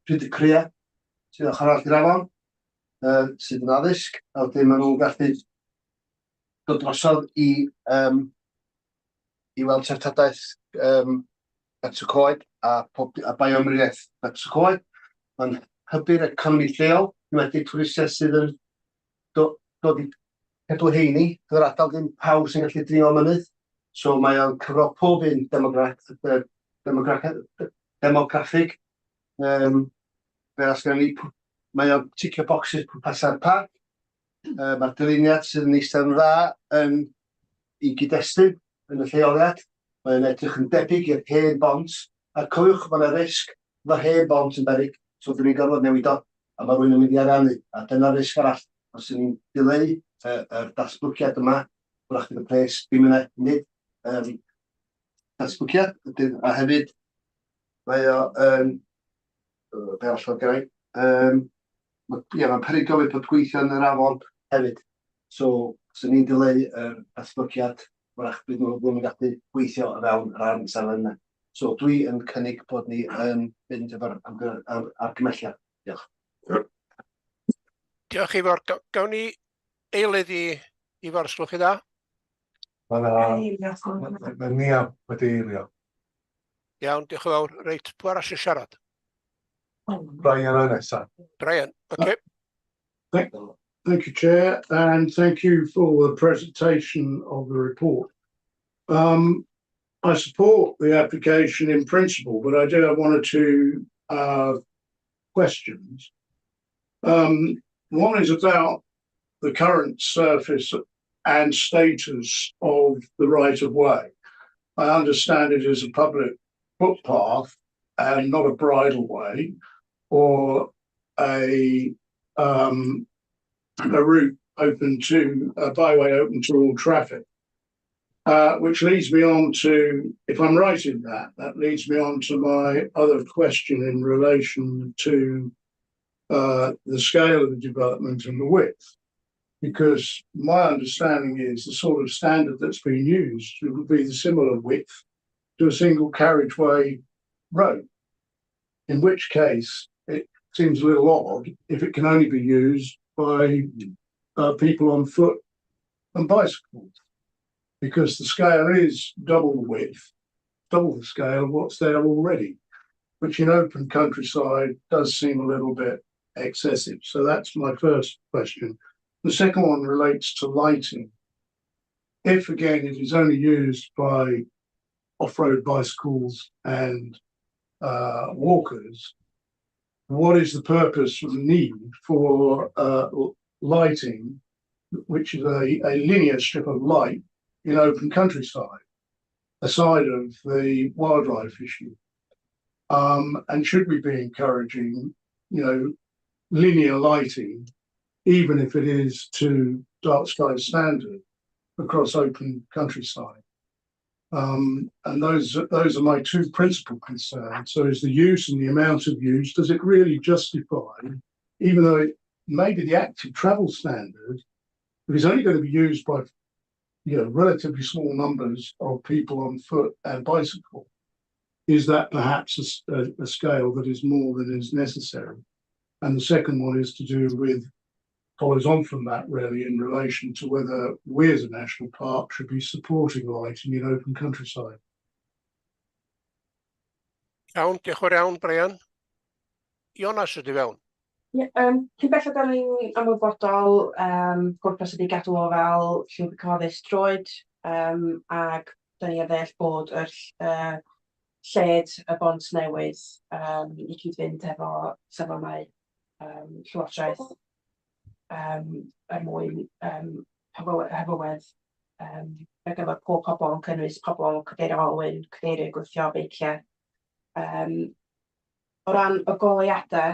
pryd y cria sydd ochr arall i'r afon, sydd yn addysg, a wedyn maen nhw'n gallu dod drosodd i weld treftadaeth Bet y Coed a bioamrywiaeth Bet y Coed. Mae'n hybu'r economi lleol, wedi twristiaeth sydd yn dod i cadw heini, gyda'r ardal ddim pawb sy'n gallu dringo mynydd. So mae o'n cyfro pob un demograffig. Mae o'n ticio boxes pwrpasa'r parc. Mae'r dyluniad sydd yn eistedd yn dda i gyd-destun yn y lleoliad. Mae'n edrych yn debyg i'r hen bont. A cofiwch, mae'n risg fod hen bont yn beryg. So dyn ni'n gorfod newid o, a mae rhywun yn mynd i ariannu. A dyna'r risg arall. Os ydyn ni'n dileu yr datblygiad yma, wrach bydd y pres ddim yn nid datblygiad. A hefyd, mae o be allan gyda'i. Mae'n perygol bod gweithio yn yr afon hefyd. So, os ydyn ni'n dileu yr datblygiad, wrach bydd nhw'n gallu gweithio o fewn yr ansawdd yna. So, dwi yn cynnig bod ni yn mynd efo'r argymelliad. Diolch. Diolch Ifor. Gawn ni eilydd i Ifor, slwch chi dda? Mae ni wedi eilio. Iawn, diolch yn fawr. Reit, pwy arall sy'n siarad? Brian y nesaf. Brian, okay. Thank you, Chair, and thank you for the presentation of the report. I support the application in principle, but I do have one or two questions. One is about the current surface and status of the right-of-way. I understand it is a public footpath and not a bridle way or a route open to a byway open to all traffic. Which leads me on to, if I'm right in that, that leads me on to my other question in relation to the scale of the development and the width. Because my understanding is the sort of standard that's been used would be the similar width to a single carriageway road. In which case, it seems a little odd if it can only be used by people on foot and bicycles. Because the scale is double the width, double the scale of what's there already, which in open countryside does seem a little bit excessive. So that's my first question. The second one relates to lighting. If, again, it is only used by off-road bicycles and walkers, what is the purpose or the need for lighting, which is a linear strip of light in open countryside, aside of the wildlife issue? And should we be encouraging, linear lighting, even if it is to dark sky standard across open countryside? And those are my two principal concerns. So is the use and the amount of use, does it really justify, even though it may be the active travel standard, if it's only going to be used by relatively small numbers of people on foot and bicycle, is that perhaps a scale that is more than is necessary? And the second one is to do with, follows on from that really, in relation to whether we as a national park should be supporting lighting in open countryside. Iawn, diolch yn iawn, Brian. Iona sydd i fewn. Cyn belled dan ni'n ymwybodol, gwrpas ydi gadw o fel llwybr cyhoeddus droed, ac da ni ar ddeall bod yr lled y bont newydd i cyd-fynd efo safonau llywodraeth mwyn hyfywedd ar gyfer pob pobl yn cynnwys pobl cadeirio olwyn, cadeirio gweithio beiciau. O ran y goleuadau,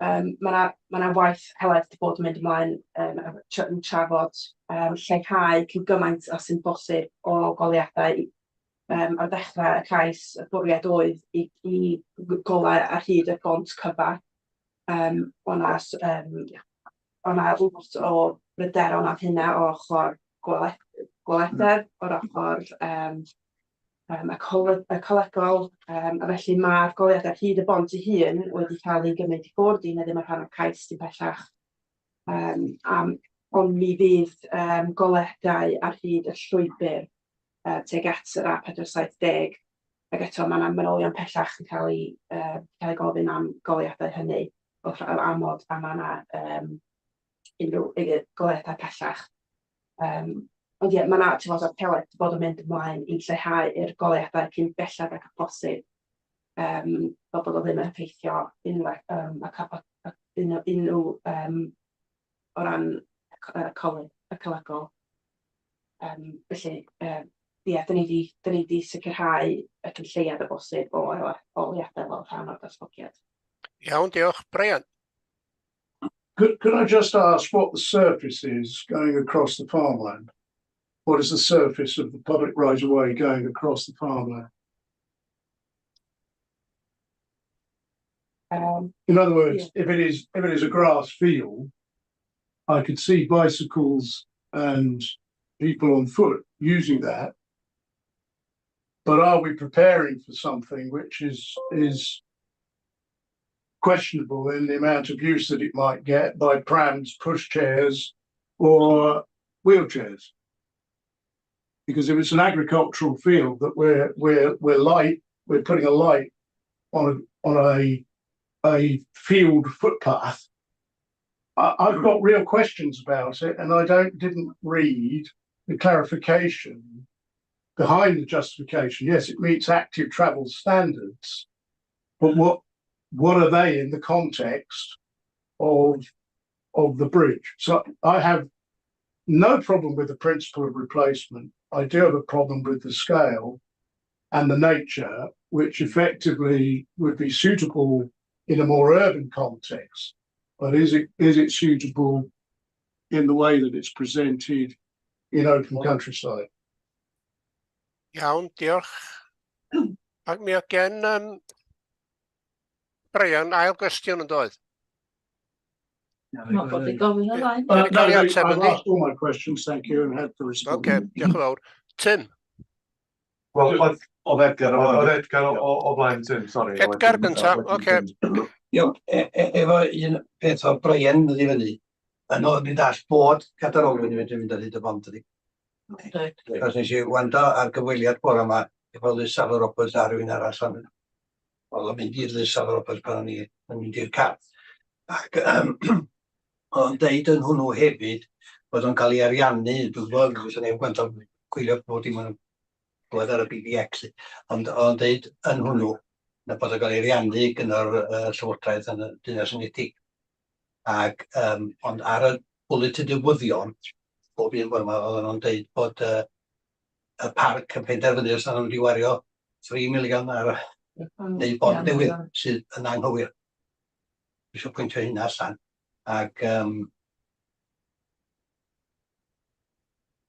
mae yna waith heledd wedi bod yn mynd ymlaen yn trafod lleihau cyn gymaint a sy'n bosib o goleuadau ar ddechrau y cais. Y bwriad oedd i golau ar hyd y bont cyfa. O'na lot o bryderon am hynna o ochr goledau, o'r ochr y colegol, a felly mae'r goleuadau ar hyd y bont ei hun wedi cael ei gymryd i ffwrdd i ddim yn rhan o'r cais dim pellach. Ond mi fydd goleuadau ar hyd y llwybr tuag at yr A470, ac eto mae yna manylion pellach yn cael ei gofyn am goleuadau hynny wrth amod, a mae yna unrhyw goleuadau pellach. Ond ie, mae yna trafodaeth celed wedi bod yn mynd ymlaen i lleihau i'r goleuadau cyn bellad ac a posib, fel bod o ddim yn effeithio unrhyw o ran y colegol. Felly, ie, da ni wedi sicrhau y cynlleiad y bosib o goleuadau fel rhan o'r datblygiad. Iawn, diolch. Brian. Could I just ask what the surface is going across the farmland? What is the surface of the public right-of-way going across the farmland? In other words, if it is a grass field, I could see bicycles and people on foot using that. But are we preparing for something which is questionable in the amount of use that it might get by prams, pushchairs, or wheelchairs? Because if it's an agricultural field that we're putting a light on a field footpath, I've got real questions about it, and I didn't read the clarification behind the justification. Yes, it meets active travel standards, but what are they in the context of the bridge? So I have no problem with the principle of replacement. I do have a problem with the scale and the nature, which effectively would be suitable in a more urban context. But is it suitable in the way that it's presented in open countryside? Iawn, diolch. Ac mi o gen Brian ail gwestiwn yn doedd. Mae bod i gofyn y ddau. I've asked all my questions, thank you, and had to respond. Okay, diolch yn fawr. Tim. Wel, oedd Edgar o blaen Tim, sori. Edgar gynta, oce. Efo un peth o Brian ydi fyny, yn oedd ni'n all bod cadarolwyn i fynd ar hyd y bont ydi. Cos nes i wando ar gyfweliad bore yma efo Lysaf Roberts a rhywun arall o'n oedd yn mynd i'r Lysaf Roberts pan o'n i yn mynd i'r car. Ac o'n deud yn hwnnw hefyd bod o'n cael ei ariannu, dwi'n gwybod, dwi'n gwybod, gwant o'n gwylio bod i'n gwybod ar y BBX, ond o'n deud yn hwnnw na bod o'n cael ei ariannu gyda'r Llywodraeth yn y Deyrnas Unedig. Ac ond ar y bwletin newyddion, bob un ffordd yma, oedden nhw'n deud bod y parc yn penderfynu os nhw'n wedi wario 3 miliwn ar neu bont newydd sydd yn anghywir. Dwi eisiau pwyntio hynna allan. Ac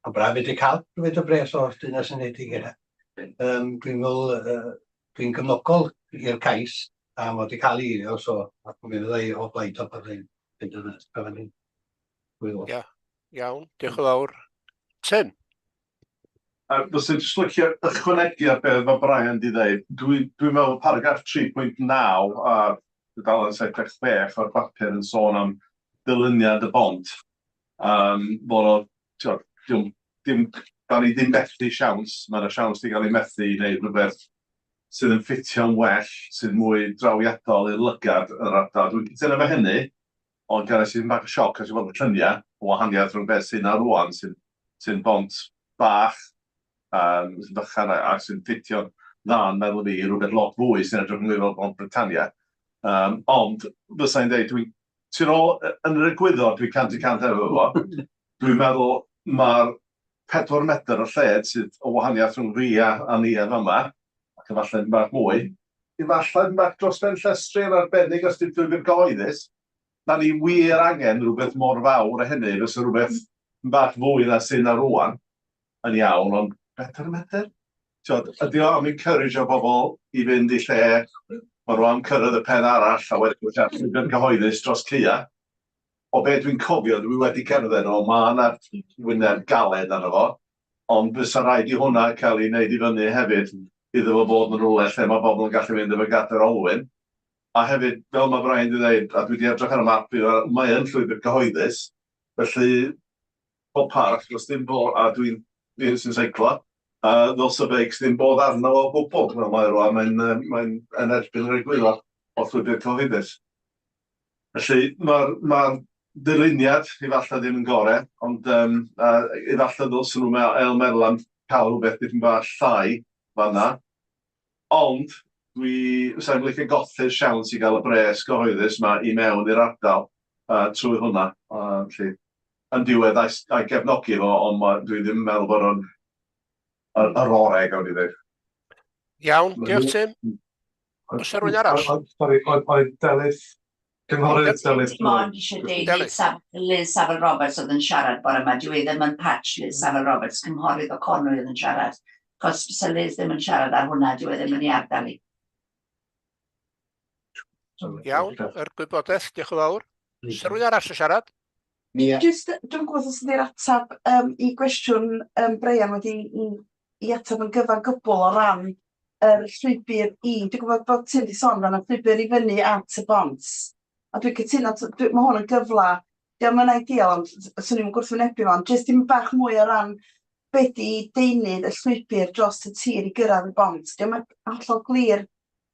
a braf wedi cael rhywbeth o bres o'r Deyrnas Unedig yna. Dwi'n meddwl, dwi'n gymnogol i'r cais a mod i cael ei eilio, so mi fydda i o blaid o byddai'n fynd yn ysgrifennu. Iawn, diolch yn fawr. Tim. Fyswn jyst licio ychwanegu ar beth mae Brian di ddeud. Dwi'n meddwl paragraff 3.9 a dudalen 76 o'r bapur yn sôn am ddilyniad y bont. Bod o, da ni ddim methu siawns, mae'na siawns di gael ei methu i wneud rhywbeth sydd yn ffitio'n well, sydd mwy drawiadol i'r lygad yr ardal. Dwi'n cytuno efo hynny, ond gan sy'n bach o sioc as i weld y lluniau o wahaniaeth rhwng beth sy'n ar rwan, sy'n bont bach, sy'n bychan a sy'n ffitio'n dda'n meddwl fi, rhywbeth lot fwy sy'n edrych yn fel Bont Britannia. Ond, bysai'n dweud, ti'n ôl yn yr egwyddor, dwi'n 100% efo fo, dwi'n meddwl mae'r 4 metr o lled sydd o wahaniaeth rhwng fi a ni yn yma, ac efallai bach mwy, efallai bach dros ben llestri yn arbennig os dwi'n dwi'n gyhoeddus, na ni wir angen rhywbeth mor fawr a hynny, fysa rhywbeth bach fwy na sy'n ar rwan yn iawn, ond 4 metr? Ydy o am encourage o bobl i fynd i lle, mae nhw am cyrraedd y pen arall, a wedyn dwi'n gyhoeddus dros Cia. O be dwi'n cofio, dwi wedi cerdded o, mae yna wyneb galed arno fo, ond fysa rhaid i hwnna cael ei wneud i fyny hefyd, iddo fo bod yn rhywle lle mae bobl yn gallu fynd efo gader olwyn. A hefyd, fel mae Brian wedi dweud, a dwi wedi edrych ar y map, mae yn llwybr gyhoeddus, felly pob parch, os ddim bod, a dwi'n sy'n seiclo, ddylse beics ddim bod arno o gwbl, fel mae rwan, mae'n yn erbyn yr egwyddor o llwybr cyhoeddus. Felly, mae'r dyluniad efallai ddim yn gore, ond efallai ddylse nhw meddwl am cael rhywbeth beth yn bach llai fanna. Ond, sa'n licio golli'r siawns i gael y bres gyhoeddus yma i mewn i'r ardal trwy hwnna. Yn diwedd a'i gefnogi fo, ond dwi ddim yn meddwl bod o'n yr oreg o'n i ddweud. Iawn, diolch Tim. Oes rhywun arall? Sori, oedd Delyth, cynghorydd Delyth. Mond eisiau deud Liz Saville Roberts oedd yn siarad bore yma, dwi ddim yn patch Liz Saville Roberts, cynghorydd o Conwy oedd yn siarad. Cos bysa Liz ddim yn siarad ar hwnna, dwi ddim yn ei ardal i. Iawn, yr gwybodaeth, diolch yn fawr. Oes rhywun arall yn siarad? Dwi'n gwybod os ydy'r atab i gwestiwn Brian wedi i atab yn gyfan gwbl o ran yr llwybr dwi'n gwybod bod ti'n di sôn ran y llwybr i fyny at y bont. A dwi'n cytuno, mae hwn yn gyfla, diolch yn ideal, ond swn i'n gwrthwynebu fo, ond jyst dim bach mwy o ran beth i deunydd y llwybr dros y tir i gyrraedd y bont. Diolch yn hollol glir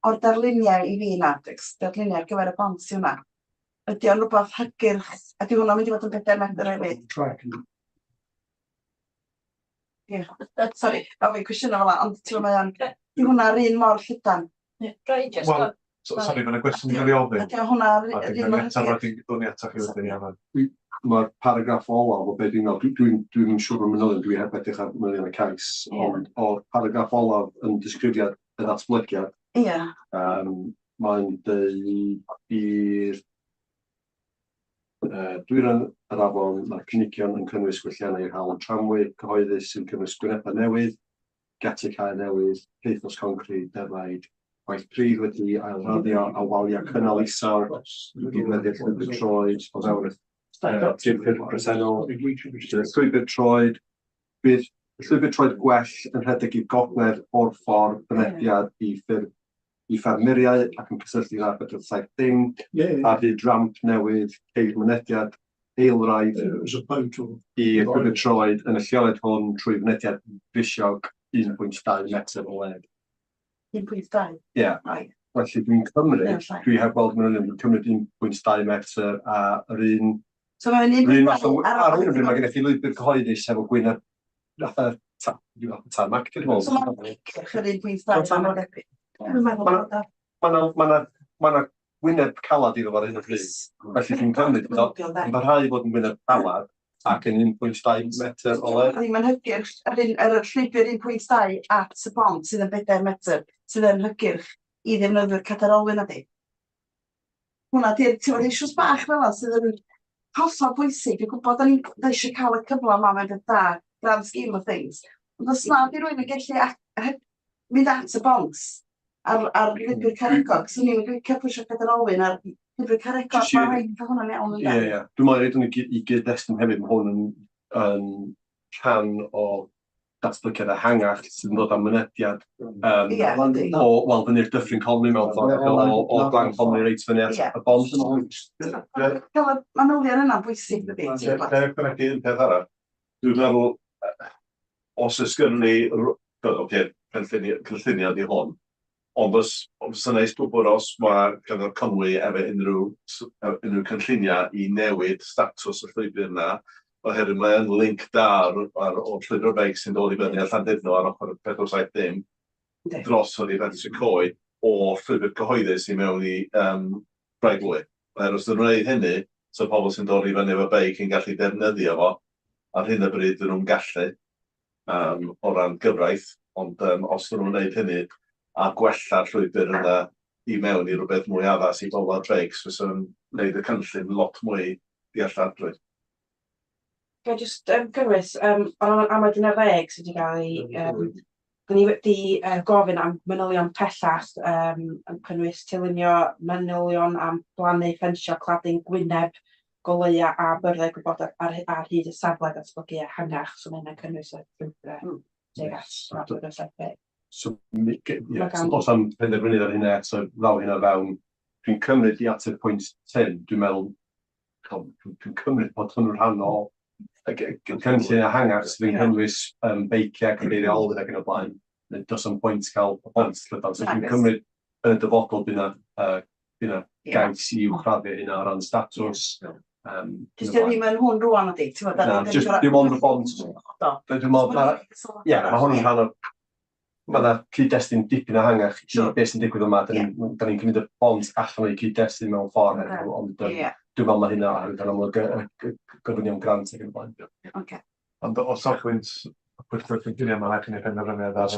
o'r darluniau i fi na, darluniau ar gyfer y bont i hwnna. Ydy o'n rhywbeth hygyrch, a di hwnna'n mynd i fod yn 4 metr hefyd. Sori, a fi'n cwestiynau fel ond ti'n meddwl, di hwnna'r un mor llydan? Wel, sori, mae'n gwestiwn yn rhywbeth. Ydy hwnna'r un mor hygyrch? Mae'r paragraff olaf o beth dwi'n siŵr o'n manylion, dwi heb edrych ar manylion y cais, ond o'r paragraff olaf yn disgrifiad y ddatblygiad, mae'n dweud i'r dwi'n yr afon, mae'r cynigion yn cynnwys gwelliannau i'r hawl tramwy cyhoeddus sy'n cynnwys gwynebau newydd, gaticau newydd, peithos concrit, defaid, gwaith pryd wedi ailraddio a waliau cynnal isawr, gydweddiad llwybr troed, o fewn y tirffurf presennol, llwybr troed, bydd llwybr troed gwell yn rhedeg i'r gogledd o'r ffordd mynediad i ffermuriau ac yn cysylltu â'r 470, a bydd ramp newydd ceir mynediad eilraidd i'r llwybr troed yn y lleoliad hwn trwy mynediad grisiog 1.2 metr o led. 1.2? Ie. Felly dwi'n cymryd, dwi heb gweld manylion, dwi'n cymryd 1.2 metr a yr un... So mae'n 1.2 ar hyn o bryd mae gennych chi lwybr cyhoeddus efo gwyneb tarmac. So mae'n yr 1.2 Mae wyneb calad iddo fo'r hyn o bryd. Felly dwi'n cymryd, yn barhau bod yn wyneb calad ac yn 1.2 metr o led. Ddim yn hygyrch, yr llwybr 1.2 at y bont sydd yn 4 metr, sydd yn hygyrch i ddefnyddio'r cadar olwyn ydi. Hwna, ti'n fawr eisiau bach fel yna sydd yn hollol bwysig. Dwi'n gwybod da ni eisiau cael y cyfle yma mewn beth da, grand scheme of things. Ond os nad i rwy'n yn gallu mynd at y bont ar lwybr Caregog, so ni'n licio pwysio cadar olwyn ar lwybr Caregog, mae rhaid i hwnna'n iawn yn da. Ie. Dwi'n meddwl rhaid i gyd-destun hefyd, mae hwn yn rhan o datblygiad ehangach sydd yn dod am mynediad o fyny'r Dyffryn Conwy mewn ffordd o Glan Conwy reit fyny at y bont. Cael y manylion yna'n bwysig dydi? Dwi'n gwneud un peth arall. Dwi'n meddwl, os ys gynnu ni cynlluniad i hwn, ond os yn neis gwybod os mae Cyngor Conwy efo unrhyw cynlluniau i newid statws y llwybr yna, oherwydd mae'n link da o'r llwybr beic sy'n dod i fyny a Llandudno ar ochr 470, drosodd i Fetws y Coed o llwybr cyhoeddus i mewn i Braeglwy. Os ydyn nhw'n gwneud hynny, so pobl sy'n dod i fyny efo beic yn gallu defnyddio fo, ar hyn o bryd dyn nhw'n gallu o ran gyfraith, ond os ydyn nhw'n gwneud hynny a gwella'r llwybr yna i mewn i rhywbeth mwy addas i bobl ar beics, fysa'n gwneud y cynllun lot mwy dealladwy. Ga i just gynnwys, am y 10 sydd wedi cael ei... Dyn ni wedi gofyn am manylion pellach yn cynnwys Cynllunio, manylion am blannu ffensio cladding Gwyneb, goleuo a byrddau gwybodaeth ar hyd y safle datblygu ehangach. So mae'n cynnwys y llwybrau tuag at y saith deg. So os am penderfynu ar hynna eto ddaw hynna fewn, dwi'n cymryd i at y pwynt 10, dwi'n meddwl, dwi'n cymryd bod hwnnw'n rhan o cynllun ehangach sydd yn cynnwys beiciau cyfeiriolydd ac yn y blaen. Does am pwynt cael y bont llydan. So dwi'n cymryd yn y dyfodol byna gais i uwchraddio hynna o ran statws. Jyst ddim yn hwn rwan ydi? Dim ond y bont. Mae hwnnw'n rhan o... Mae yna cyd-destun dipyn ehangach i beth sy'n digwydd yma. Da ni'n cymryd y bont allan o'i cyd-destun mewn ffordd. Ond dwi'n meddwl mae hynna yn amlwg gofynion grant ac yn y blaen. Ond o safbwynt y pwyllgor cynllunio yma rhaid i ni penderfyniad ar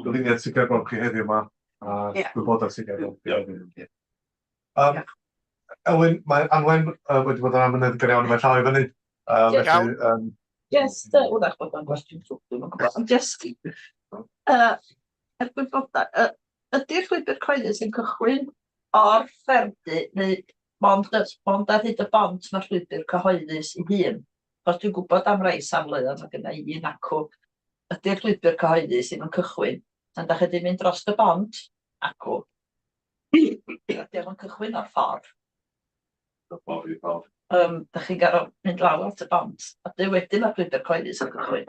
dyluniad sy'n gael bronchi heddiw yma a gwybodaeth sy'n gael bronchi. Elwyn, mae Anwen wedi bod yn amynedd gyda iawn mae'n llaw i fyny. Just, wrach bod yn gwestiwn trwg, dwi'n gwybod, ond just, ydy'r llwybr cyhoeddus yn cychwyn o'r ffermdy neu mond ar hyd y bont mae'r llwybr cyhoeddus ei hun? Os dwi'n gwybod am rai safleoedd mae gyda un acw, ydy'r llwybr cyhoeddus sy'n cychwyn, tan da chi wedi mynd dros y bont acw, ydy'r yn cychwyn o'r ffordd. Da chi'n garo mynd lawr at y bont, a dy wedyn mae'r llwybr cyhoeddus yn cychwyn.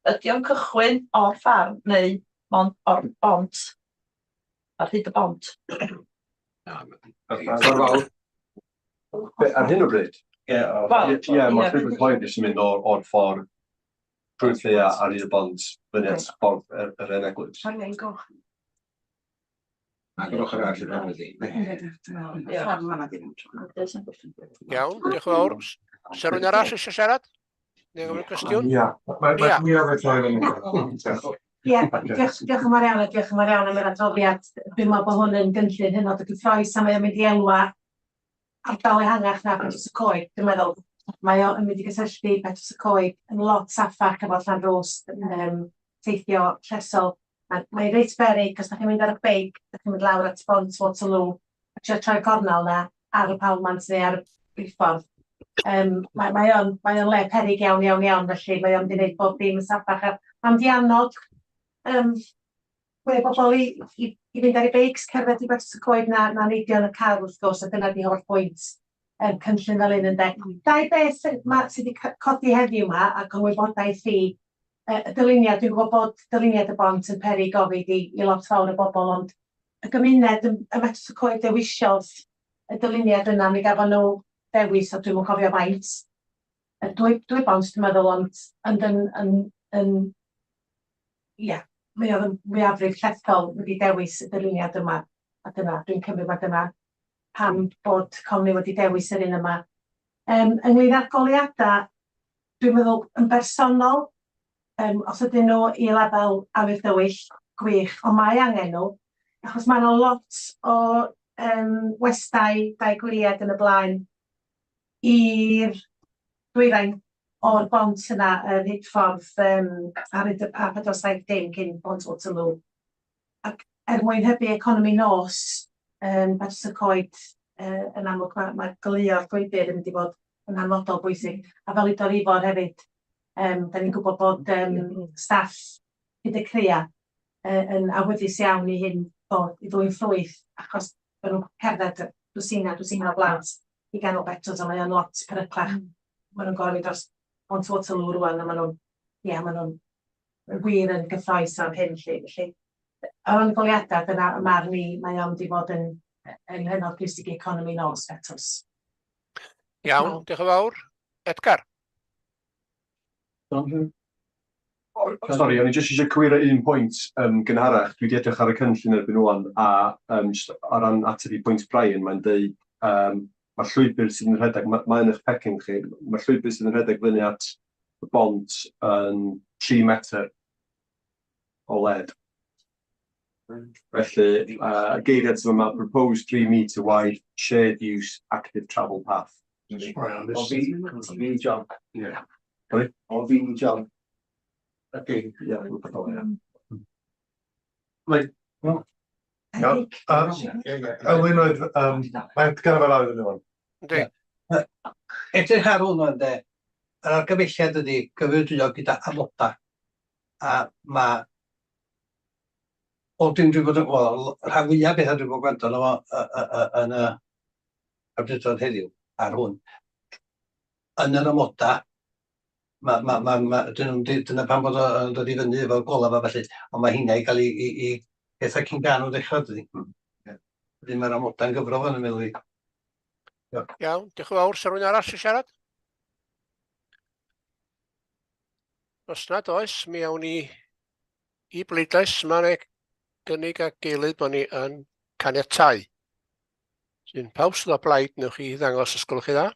Ydy o'n cychwyn o'r ffarm neu mond o'r bont, ar hyd y bont? Ar hyn o bryd? Ie, mae'r llwybr cyhoeddus yn mynd o'r ffordd trwy'r lleia ar hyd y bont fyny at ffordd yr eneglwys. Ac yn ochr arall yn wedi. Iawn, diolch yn fawr. Sa rhywun arall eisiau siarad? Neu gofyn cwestiwn? Ia, mae'n mwyaf o'r llai fyny. Ie, diolch yn fawr iawn am yr adroddiad. Dwi'n meddwl bod hwn yn gynllun hynod o gyffroes a mae'n mynd i elwa ardal ehangach na Betws y Coed. Dwi'n meddwl mae o'n mynd i gysylltu Betws y Coed yn lot saffach efo Llanrwst, teithio llesol. Mae'n reit beryg, os da chi'n mynd ar y beic, da chi'n mynd lawr at bont Waterloo, a trio troi gornel na ar y palmant neu ar y briffordd. Mae o'n le peryg iawn, felly mae o'n gwneud bob dim yn saffach. Mae'n di annog bobl i fynd ar y beics, cerdded i Betws y Coed na neidio yn y car wrth gwrs, a dyna di holl bwynt cynllun fel un yn de. Dau beth sydd wedi codi heddiw yma, ac yn wybodaeth i, y dyluniad, dwi'n gwybod bod dyluniad y bont yn peryg gofid i lot fawr o bobl, ond y gymuned y Betws y Coed dewisiodd y dyluniad yna, mi gafon nhw dewis, o dwi'n cofio faint. Dwy bont, dwi'n meddwl, ond mae oedd yn mwyafrif llethol wedi dewis y dyluniad yma, a dyna, dwi'n cymryd mae dyna pam bod Conwy wedi dewis yr un yma. Ynglŷn â'r goleuadau, dwi'n meddwl yn bersonol, os ydyn nhw i lefel awyr dywyll gwych, ond mae angen nhw, achos mae yna lot o westau, dau gwiriad yn y blaen i'r dwyrain o'r bont yna, yr hydffordd ar y 470 cyn bont Waterloo. Ac mwyn hybu economi nos, Betws y Coed yn amlwg mae goleuo'r gwybr yn mynd i fod yn hanfodol bwysig. A fel i Dorifor hefyd, da ni'n gwybod bod staff hyd y cria yn awyddus iawn i hyn ddod i ddwy'n ffrwyth, achos bod nhw'n cerdded dwsina o blant i ganol Betws, a mae o'n lot peryclach. Mae nhw'n gorfod dros bont Waterloo rwan, a mae nhw'n wir yn gyffroes am hyn, felly. O ran goleuadau, dyna y marn ni, mae o'n di fod yn hynod bwysig i economi nos Betws. Iawn, diolch yn fawr. Edgar. Sori, o'n i jyst eisiau cywiro un pwynt gynharach. Dwi wedi edrych ar y cynllun erbyn ŵan a jyst o ran ateb I pwynt Brian, mae'n deud mae'r llwybr sydd yn rhedeg, mae'n eich pecyn chi, mae'r llwybr sydd yn rhedeg fyny at y bont yn 3 metr o led. Felly, y geiriad sydd yma, proposed 3 metre wide shared use active travel path. O fi John. O fi John. Okay, yeah, we'll put all that. Right. Elwyn oedd, mae'n gan efo lawr yn ymwneud. Yndi. Edrych ar hwnnw ynde, yr argymelliad ydi gyfeirio gyda amodau. A mae o dim dwi'n bod yn, wel, rhan fwyaf beth dwi'n bod yn gwrando yn y awdurdod heddiw ar hwn. Yn yr amodau, dyna pan bod o'n dod I fyny efo golaf a felly, ond mae hynna I gael I pethau cyn gan o ddechrau dydi. Dydy mae'r amodau'n gyfrol yn y meddwl I. Iawn, diolch yn fawr. Sa rhywun arall sy'n siarad? Os nad oes, mi awn I bleidlais. Mae'n gynnig ag eilydd bod ni yn caniatáu. Sy'n pawb sydd o blaid, newch chi ddangos os gwelwch chi dda.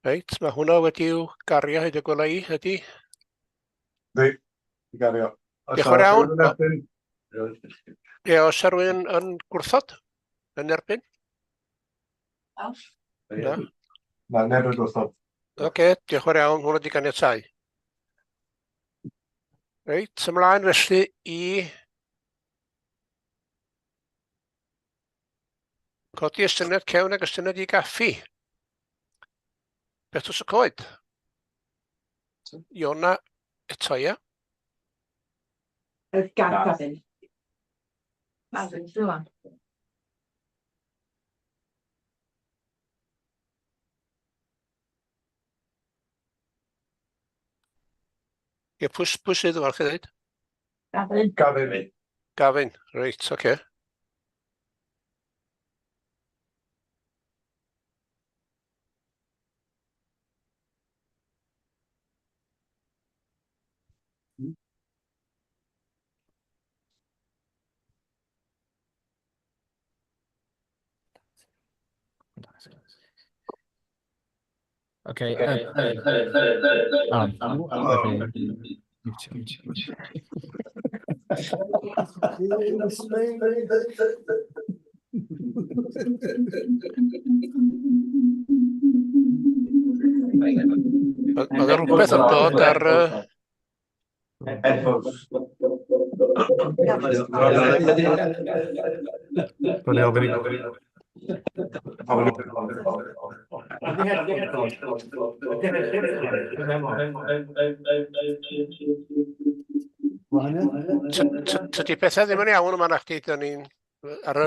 Reit, mae hwnna wedi'w gario hyd y gwela I, ydy? Di gario. Diolch yn iawn. Ie, os ar rywun yn gwrthod? Yn erbyn? Na. Na, neb yn gwrthod. Oce, diolch yn iawn, hwnna di ganiatáu. Reit, ymlaen felly I codi ystyniad cewn ag ystyniad I gaffi. Beth oes y coed? Iona eto, ia? Gafin. Gafin, rwan. Ie, pwy sydd yma, chi ddweud? Gafin. Gafin. Gafin, reit, oce. Okay. Oedd rhywbeth yn dod ar... Dwi'n ofyn I... Tydi pethau ddim yn iawn yma na chdi, da ni'n ar y...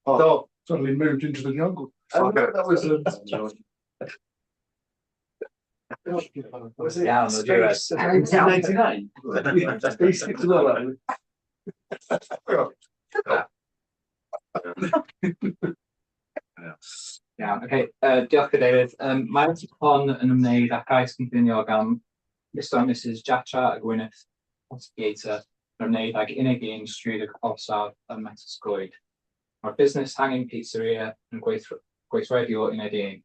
Oh, suddenly moved into the jungle. That was Was it? Yeah, the US. 1999. They skipped all that. Yeah, okay. Diolch Cadeirydd. Mae'r hon yn ymwneud â gais cynllunio gan Mr and Mrs Jatra a Gwyneth Theatr yn ymwneud ag unig un stryd y orsaf ym Metasgoed. Mae'r busnes Hanging Pizzeria yn gweithredu o uned un.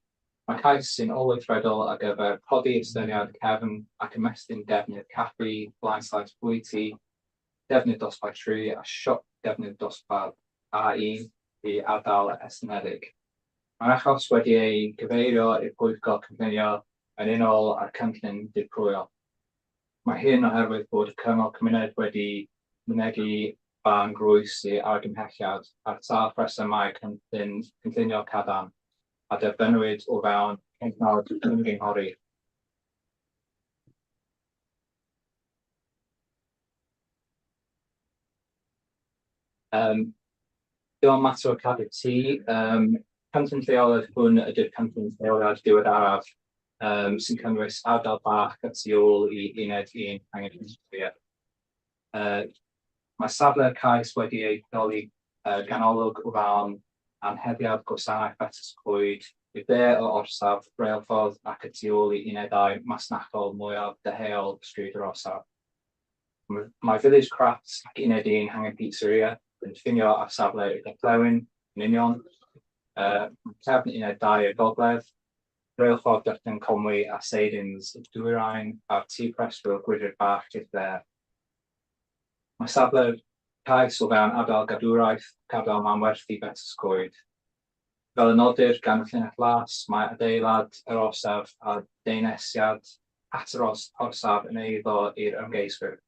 Mae cais sy'n olweithredol ar gyfer codi ystyniad cefn ac ymestyn defnydd caffi, blaenslaes bwyty, defnydd dosbarth tri a siop defnydd dosbarth A1 I ardal estynedig. Mae'r achos wedi ei gyfeirio i'r Pwyllgor cynllunio yn unol â'r cynllun dirprwyo. Mae hyn oherwydd bod y Cyngor Cymuned wedi mynegu ban grwys I argymhelliad ar sawl rhesymau cynllunio cadarn a derbynwyd o fewn cyngor ymgynghori. Dim ond mater o cadw tŷ, cynllun lleoliad hwn ydy'r cynllun lleoliad diweddaraf sy'n cynnwys ardal bach at tu ôl I uned un Hanging Pizzeria. Mae safle'r cais wedi ei ddoli ganolog o ran anheddiad gwasanaeth betasgwyd i dde o orsaf, reilffordd ac y tu ôl i unedau masnachol mwyaf deheuol stryd yr orsaf. Mae Village Crafts ac uned un hangen pizzeria yn ffinio ar safle y Glewen yn union. Cefn uned 2 y gogledd, reilffordd Dyrtyn Conwy a Seidins y Dwyrain a'r tŷ preswyl Gwydr Bach i'r dde. Mae safle'r cais o fewn ardal gadwraeth ac ardal manwerthu betasgwyd. Fel y nodir gan y llinell las, mae adeilad yr orsaf a deunesiad at yr orsaf yn eiddo i'r ymgeiswyr.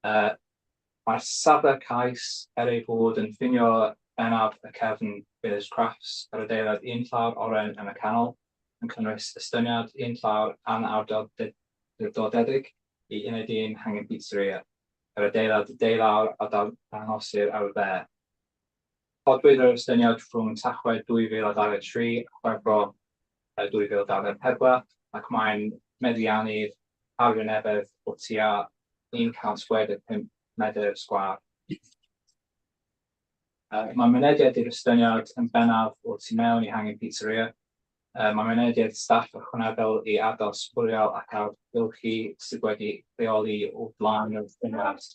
Mae'r safle'r cais ei fod yn ffinio bennaf y cefn Village Crafts yr adeilad un llawr oren yn y canol, yn cynnwys estyniad un llawr an ardal dodedig i uned un hangen pizzeria, yr adeilad deulawr a dangosir ar y dde. Codwyd yr estyniad rhwng Tachwedd 2023 a Chwefror 2024 ac mae'n meddiannu'r arwynebedd o tua 165 medr sgwâr. Mae mynediad i'r estyniad yn bennaf o tu mewn i hangen pizzeria. Mae mynediad staff ychwanegol i ardal sbwriel ac awgylchu sydd wedi leoli o blaen yr estyniad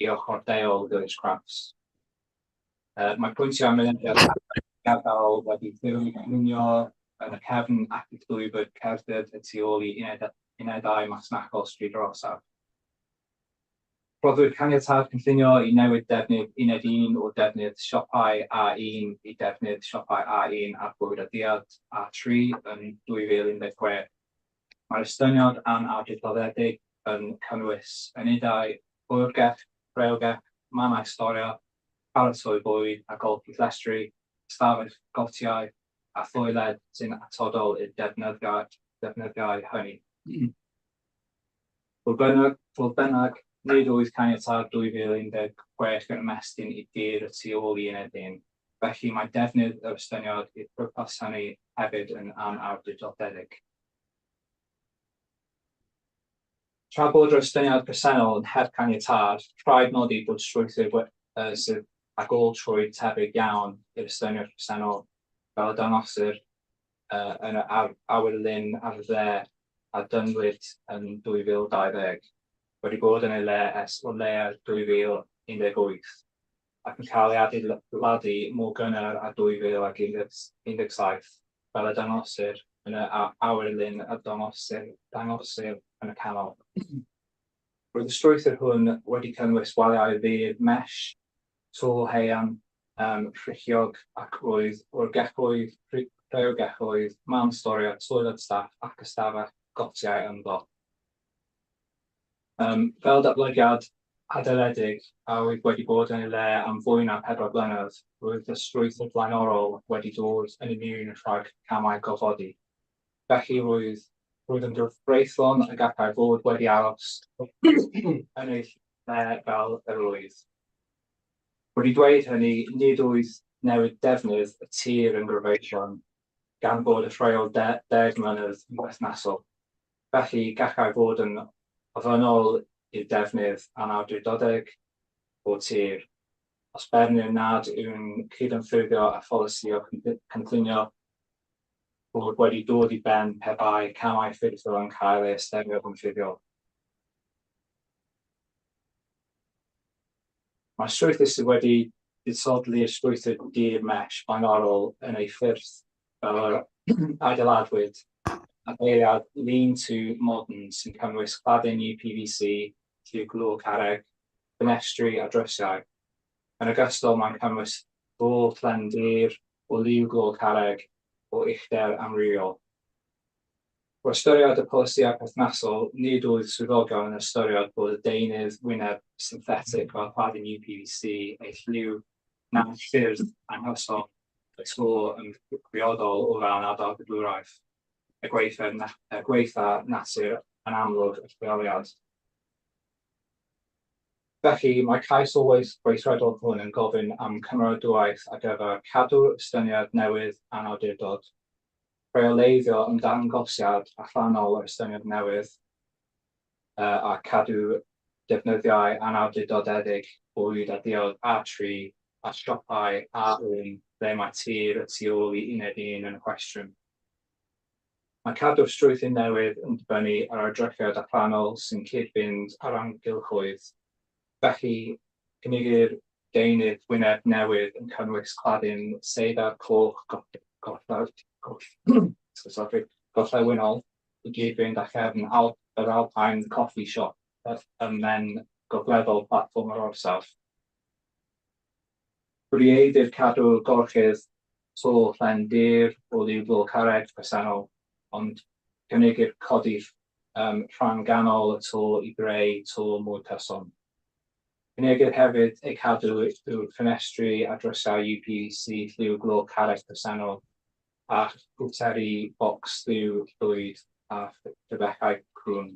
i ochr deol Village Crafts. Mae pwyntiau mynediad gadael wedi Cynllunio yn y cefn ac i llwybr cerdded y tu ôl i unedau masnachol stryd yr orsaf. Rhoddwyd caniatâd cynllunio i newid defnydd uned 1 o defnydd siopau A1 i defnydd siopau A1 ar bwyd a diad A3 yn 2016. Mae'r estyniad an awdurdodedig yn cynnwys unedau bwrgell, rheilgell, mannau storia, paratoi bwyd a golchi llestri, stafell gotiau a thoiled sy'n atodol i'r defnyddiau hynny. Fodd bynnag, nid oedd caniatâd 2016 yn ymestyn i dir y tu ôl i uned 1, felly mae defnydd yr estyniad i'r pwrpas hynny hefyd yn anawdurdodedig. Tra bod yr estyniad presennol yn heb caniatâd, rhaid nodi bod strwythur sydd ag ôl trwy tebyg iawn i'r estyniad presennol fel y dangosir yn awyrlyn ar y dde a dynwyd yn 2020. Wedi bod yn ei le ers o leiaf 2018 ac yn cael ei adeiladu mor gynnar a 2017 fel y dangosir yn y awyrlyn a dangosir yn y canol. Roedd y strwythur hwn wedi cynnwys waliau ddydd mesh, tôl heian, rhichiog ac roedd o'r gelloedd, rheilgelloedd, man storia, toiled staff ac ystafell gotiau ynddo. Fel datblygiad adeiledig a wedi bod yn ei le am fwy na 4 blynedd, roedd y strwythur blaenorol wedi dod yn immwn rhag camau gofodi. Felly roedd yn wrthbreithlon y gallai fod wedi aros yn ei le fel yr oedd. Wedi dweud hynny, nid oedd newid defnydd y tir yn gryfeision gan bod y rheol 10 mlynedd yn berthnasol. Felly gallai fod yn ofynnol i'r defnydd anawdurdodeg o tir, os bernir nad yw'n cydymffurfio a pholisio cynllunio bod wedi dod i ben pe bai camau ffurfiol yn cael ei ystyried yn ffurfiol. Mae'r strwythur sydd wedi disodli'r strwythur dir mesh blaenorol yn ei ffyrdd fel adeiladwyd adeilad lean-to modern sy'n cynnwys cladding PVC, lliw glo carreg, ffenestri a drysiau. Yn ogystal mae'n cynnwys ddôl tlen dir o liw glo carreg o uchder amrywiol. O ystyried y polisiau perthnasol, nid oedd swyddogion yn ystyried bod y deunydd wyneb synthetic fel cladding PVC ei lliw na'n ffyrdd anghysol y to yn briodol o ran ardal gadwraeth. Y gweitha natur yn amlwg y lleoliad. Felly, mae cais olwys gweithredol hwn yn gofyn am cymeradwaith ar gyfer cadw'r estyniad newydd anawdurdod, reoleiddio ymddangosiad allanol yr estyniad newydd a cadw defnyddiau anawdrydodedig bwyd a diod a tri a siopau a ble mae tir y tu ôl I uned un yn y cwestiwn. Mae cadw'r strwythyn newydd yn dibynnu ar ardrychiad allanol sy'n cyd-fynd ar amgylchoedd. Felly, cynigir deunydd Gwynedd newydd yn cynnwys cladin seidar coch gorllewinol I gyd-fynd a chefn yr Alpine Coffee Shop ym men gogleddol platform yr orsaf. Bwrieidir cadw gorchydd to llen dir o liwbl carreg presennol, ond cynigir codi rhan ganol y to I greu to mwy cyson. Cynigir hefyd eu cadw yw'r ffenestri a drysau UPVC lliw glo carreg presennol a gwteri bocs lliw llwyd a ffebechau crwn.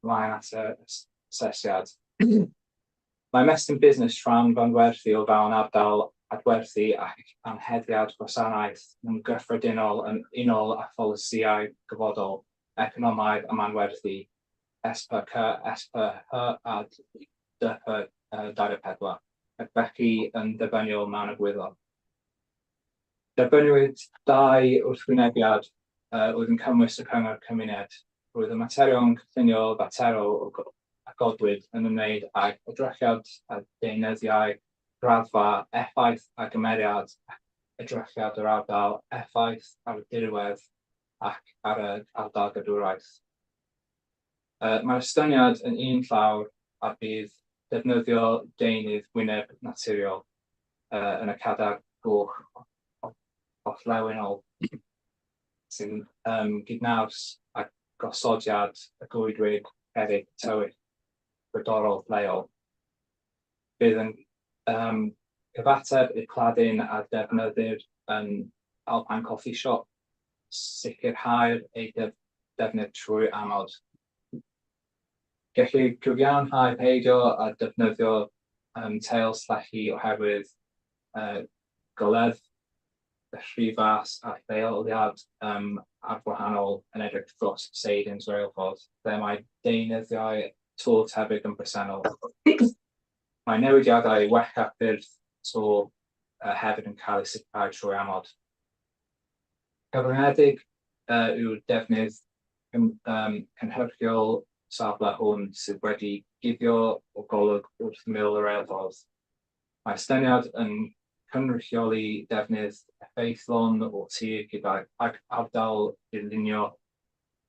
Mlaen at y asesiad. Mae mestyn busnes rhan fanwerthu o fewn ardal adwerthu ac anheddiad gwasanaeth yn gyffredinol yn unol â pholisïau gyfodol, economaidd a manwerthu, SPC, SPH a DP24, ac felly yn dibynniol mewn agwyddo. Derbyniwyd 2 wrthwynebiad oedd yn cymwys y cyngor cymuned. Roedd y materion cynllunio faterol a godwyd yn ymwneud ag edrychiad a deunyddiau graddfa effaith a gymeriad edrychiad yr ardal effaith ar y dirwedd ac ar y ardal gadwraeth. Mae'r estyniad yn un llawr a bydd defnyddio deunydd Gwynedd naturiol yn y cadar goch orllewinol sy'n gydnaws a gosodiad y gwydwyr eraill tywyll bydorol leol. Bydd yn cyfateb i'r cladin a defnyddir yn Alpine Coffee Shop, sicrhau'r ei defnydd trwy amod. Gellir cyfiawnhau peidio a defnyddio teil slechi oherwydd goledd, y rhifas a lleoliad ar gwahanol yn edrych dros seidens reilffordd, lle mae deunyddiau to tebyg yn bresennol. Mae newidiadau wella ffyrdd to hefyd yn cael eu sicrhau trwy amod. Cyfyngedig yw'r defnydd cynhyrchiol safle hwn sydd wedi guddio o golwg wrth ymyl yr reilffordd. Mae estyniad yn cynrychioli defnydd effeithlon o tir gyda ardal Cynllunio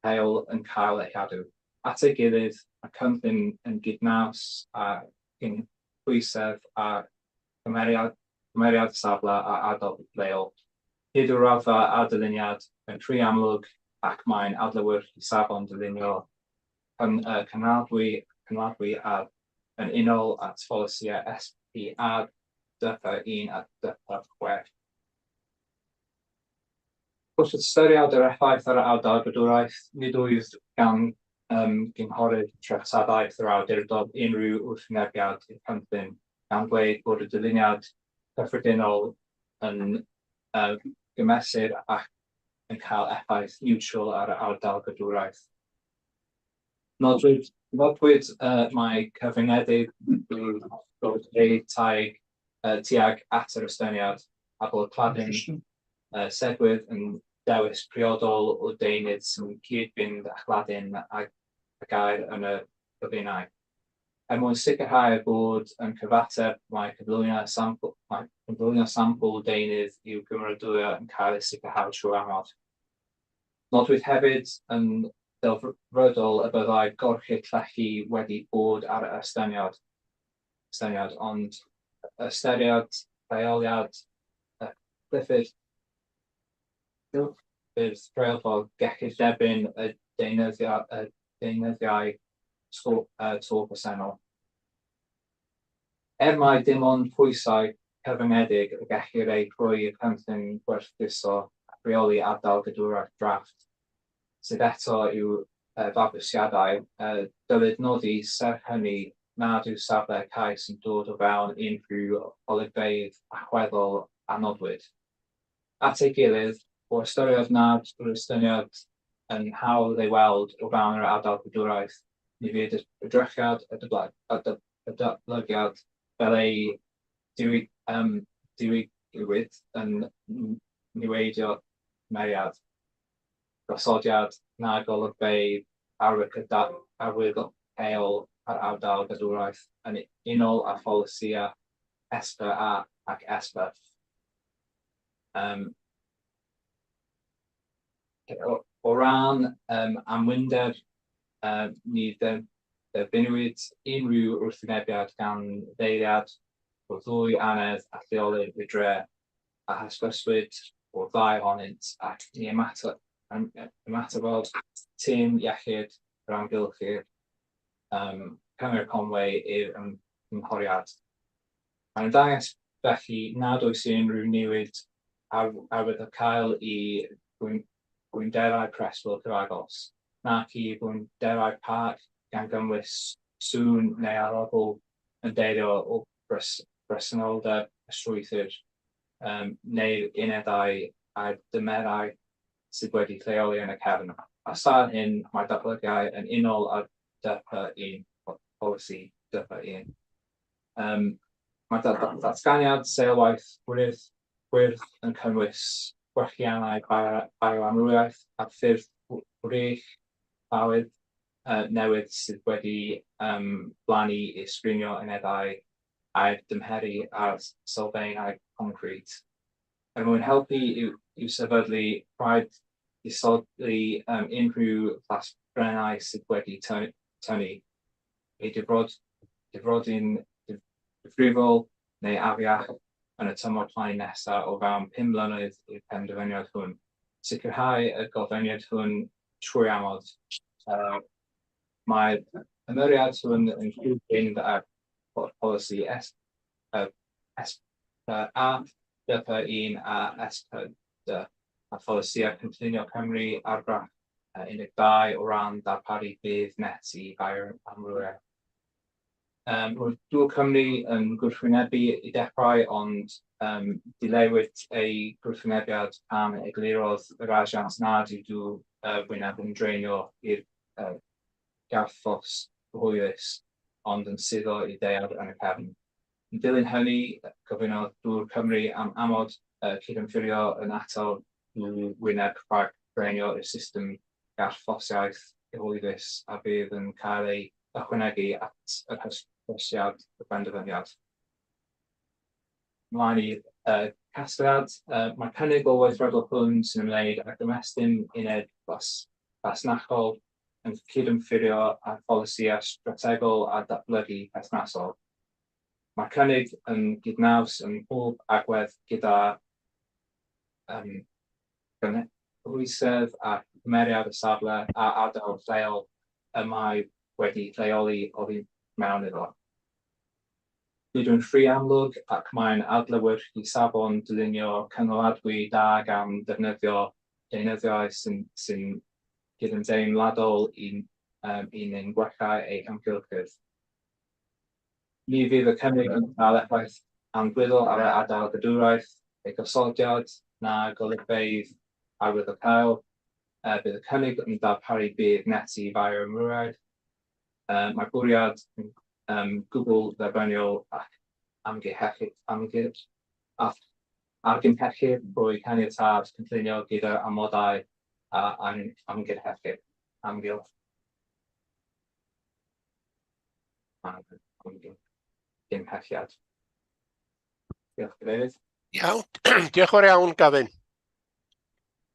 heil yn cael eu cadw. At ei gilydd, mae cynllun yn gydnaws a pwysedd a cymeriad safle a ardal leol. Hyd yw'r raddfa a dyluniad yn rhy amlwg ac mae'n adlewyrchu safon dylunio cynladwy yn unol at pholisïau SP a DP1 a DP6. Wrth ystyried yr effaith ar y ardal gadwraeth, nid oedd gan gynghorydd trefsadaeth yr awdurdod unrhyw wrthwynebiad i'r cynllun, gan dweud bod y dyluniad cyffredinol yn gymesur ac yn cael effaith niwtral ar y ardal gadwraeth. Nodwyd mae cyfyngedig bod ei taig tuag at yr estyniad a bod cladin sedwydd yn dewis priodol o deunydd sy'n cyd-fynd â chladin a gair yn y gyfuniau. Mwyn sicrhau bod yn cyfateb mae cyflwyno sampl deunydd i'w gymrydwyo yn cael eu sicrhau trwy amod. Nodwyd hefyd yn delfrydol y byddai gorchu'r llechi wedi bod ar y estyniad, ond ystyried rheoliad Clifford bydd reilffordd gellir derbyn y deunyddiau to presennol. Mai dim ond pwysau cyfyngedig y gellir ei rhoi i'r cynllun gwerthuso a rheoli ardal gadwraeth drafft, sydd eto yw fabwysiadau, dylid nodi serch hynny nad yw safle cais yn dod o fewn unrhyw olygfeydd allweddol a nodwyd. At ei gilydd, o ystyried nad yw'r estyniad yn hawdd ei weld o fewn yr ardal gwydwraeth, ni fydd y edrychiad y datblygiad fel ei diwygiwyd yn niweidio meriad, gosodiad na golygfeydd arwyddocaol ar ardal gadwraeth yn unol â pholisia ESPA ac ESPA. O ran amwynder, ni derbynwyd unrhyw wrthwynebiad gan ddeiriad o ddwy anedd a lleolir y dre a hysbyswyd o'r ddau ohonynt ac ni ymatebodd tîm iechyd yr amgylchu'r Cyngor Conwy i'r ymghoriad. Mae'n dangos felly nad oes unrhyw newid arwyddocaol i gwynderau preswyl cyfagos, nac i gwynderau parc gan gymwys sŵn neu arogl yn deirio o bresenoldeb y strwythur neu'r unedau a'r dymerau sydd wedi lleoli yn y cefn. A sa'r hyn, mae'r datblygiau yn unol â'r DP1, polisi DP1. Mae datganiad seilwaith gwyrdd yn cynnwys gwerthiannau bioamrywiaeth a ffyrdd wrych awydd newydd sydd wedi blannu i sgrinio unedau a'r dymheru ar sylfaenau concret. Er mwyn helpu i'w sefydlu rhaid isodli unrhyw ffasbrennau sydd wedi tynnu ei difrodi'n difrifol neu afiach yn y tymor plaen nesaf o fewn 5 mlynedd i'r penderfyniad hwn. Sicrhau y gofyniad hwn trwy amod. Mae'r ymyriad hwn yn cyd-fynd â'r polisi ESPA, DP1 a ESPA a pholisia Cynllunio Cymru argraff 12 o ran darparu bydd net i bioamrywiaeth. Roedd Dŵr Cymru yn gwrthwynebu i dechrau, ond dilewyd ei gwrthwynebiad am eglurodd yr asiant nad yw Dŵr Wynedd yn dreinio i'r garthos cyhoeddus, ond yn suddo i ddeall yn y cefn. Yn dilyn hynny, gofynnodd Dŵr Cymru am amod cydymffurio yn atal Dŵr Wynedd rhag dreinio i'r system garthosiaeth cyhoeddus a bydd yn cael ei ychwanegu at yr hysbysiad y benderfyniad. Mlaen i'r casgliad, mae cynnig o weithredol hwn sy'n ymwneud ag ymestyn uned fasnachol yn cydymffurio â pholisia strategol a datblygu perthnasol. Mae cynnig yn gydnaws yn pob agwedd gyda gynhwysedd a cymeriad y safle a ardal lleol y mae wedi lleoli oddi mewn iddo. Nid yw'n ffri amlwg ac mae'n adlewyrchu safon dylunio cynaladwy da gan defnyddio deunyddiau sy'n gydymdeimladol i'n gwella ei amgylchydd. Ni fydd y cynnig yn cael effaith anghwyddo ar y ardal gadwraeth, ei gosodiad na golygfeydd arwyddocaol. Bydd y cynnig yn darparu bydd net i bioamrywiaeth. Mae bwriad gwbl dderbyniol ac argymhellydd drwy caniatâd cynllunio gyda amodau a amgylchedd. Amgylchiad. Diolch Cadeirydd. Iawn, diolch yn fawr iawn Gafin.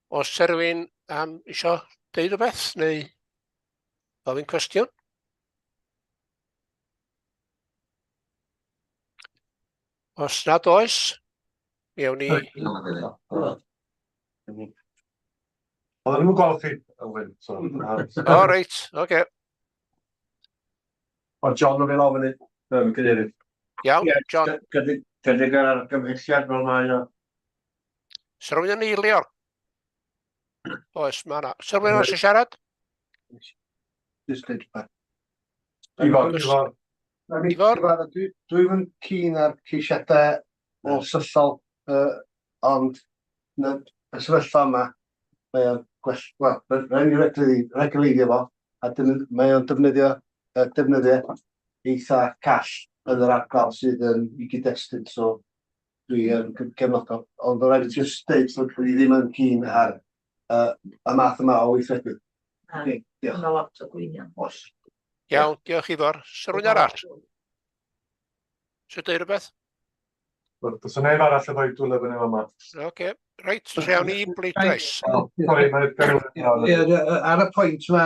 Os rywun isio deud rhywbeth neu gofyn cwestiwn? Os nad oes, ewn ni... Oedden nhw'n gweld chi, Owen. O, reit, oce. O, John o'n fel ofyn i, Cadeirydd. Iawn, John. Gynnig ar gymhelliad fel mae o. Sa rhywun yn eilio? Oes, mae yna. Sa rhywun yn siarad? Ifor. Dwi'n keen ar ceisiadau o syllol, ond y sefyllfa yma, mae o'n gwell, wel, rhaid ni regoleiddio fo, a mae o'n defnyddio eitha call yn yr ardal sydd yn i gyd-destun, so dwi yn cefnogol. Ond rhaid i just deud bod ni ddim yn keen ar y math yma o weithredu. Diolch. Yna lot o gwynion. Iawn, diolch Ifor. Sy'n rwy'n arall? Sy'n deud rhywbeth? Does yna neb arall efo i dwylo fyny yma. Oce, reit, rhawn i bleidlais. Ar y pwynt yma,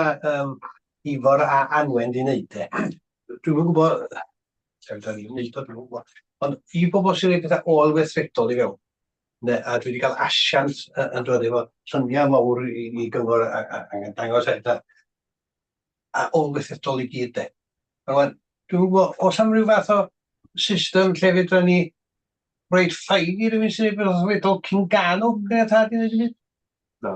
Ifor a Anwen di wneud dwi'n yn gwybod, ond i bobl sy'n gwneud pethau ôl-weithredol i fewn, a dwi wedi cael asiant yn dod efo lluniau mawr i gyngor angen dangos a ôl-weithredol i gyd de. Dwi'n gwybod, oes am ryw fath o system lle fedra ni roed ffain i rywun sy'n gwneud weithredol cyn ganol ganiatad i wneud i byd? Na.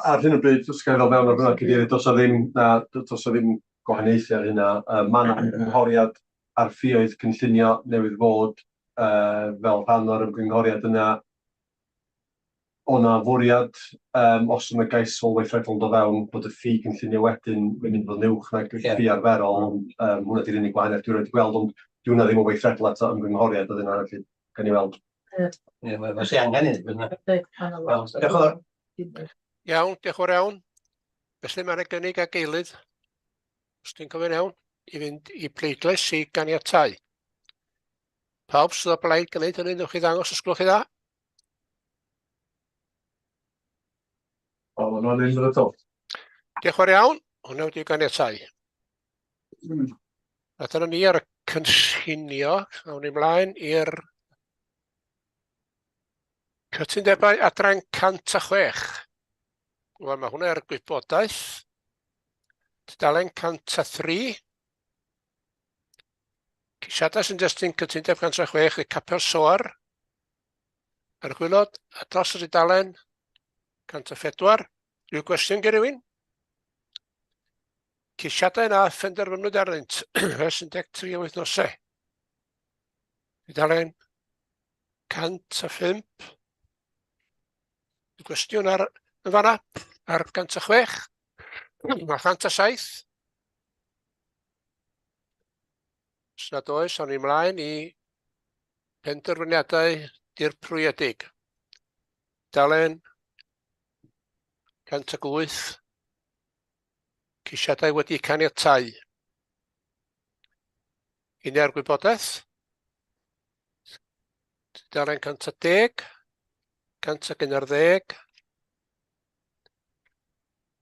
Ar hyn o bryd, os gael fel mewn o'r hwnna cydeirydd, does o ddim gwahaniaethu ar hynna. Mae yna ymgynghoriad ar ffïoedd cynllunio newydd fod fel rhan o'r ymgynghoriad yna. O'na fwriad, os yna gais ôl-weithredol yn dod fewn, bod y ffi cynllunio wedyn yn mynd fod yn uwch na'r ffi arferol. Hwna di'r unig gwahaniaeth dwi'n rhaid gweld, ond dwi'n hwnna ddim o weithredol at ymgynghoriad oedd yna, felly gan i weld. Ie, mae sy'n angen i ddweud hynna. Diolch yn fawr. Iawn, diolch yn fawr iawn. Felly mae'n gynnig ag eilydd, os ti'n cofio'n iawn, i fynd i pleidlais i ganiatáu. Pawb sydd o blaid gwneud hynny, newch chi ddangos os gwelwch chi dda? O, hwnna'n un o'r to. Diolch yn fawr iawn, hwnna wedi ganiatáu. A dyna ni ar y cynllunio, awn ni mlaen i'r cytundebau adran 106. Wel, mae hwnna ar gwybodaeth. Tudalen 103. Ceisiadau sy'n destyn cytundeb 106 i Capel Soar. Yr gwylod a dros yr tudalen 104. Rhyw gwestiwn gen rywun? Ceisiadau yna phenderfynwyd arnynt ers 13 wythnosau. Tudalen 105. Gwestiwn ar y fanna, ar 106, mae 107. Os nad oes, awn ni mlaen i penderfyniadau dirprwyedig. Dalen 108, ceisiadau wedi caniatáu. Un ar gwybodaeth. Dalen 110. 111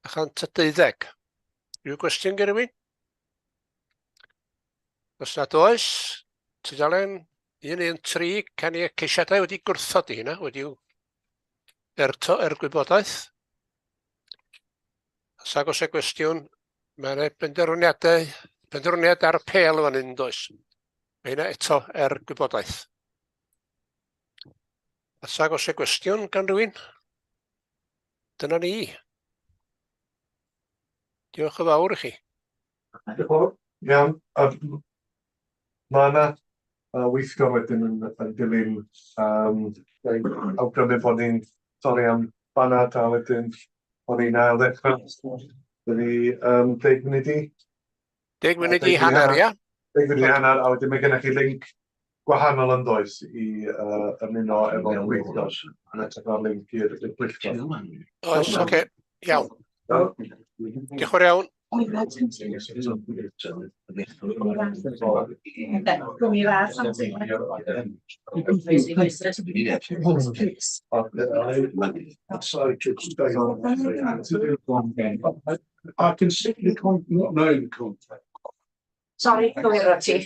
a 112. Rhyw gwestiwn gen rywun? Os nad oes, tudalen 113 ceisiadau wedi gwrthod i hynna, wedi er gwybodaeth. Os agos y gwestiwn, mae'n penderfyniad ar y pel fan hyn does. Mae hynna eto er gwybodaeth. Os agos y gwestiwn gan rywun, dyna ni. Diolch yn fawr i chi. Iawn, mae yna weithio wedyn yn dilyn awgrymu bod ni'n torri am banad a wedyn bod ni'n ail ddechrau. Dydy 10 munud i? 10 munud i hanner, ia? 10 munud i hanner, a wedyn mae gennych chi link gwahanol yn does i ymuno efo'r weithio. Yn edrych o'r link i'r pwyllgor. Oes, oce, iawn. Diolch yn fawr iawn. I can simply not know the contract. Sorry, cywiro ti.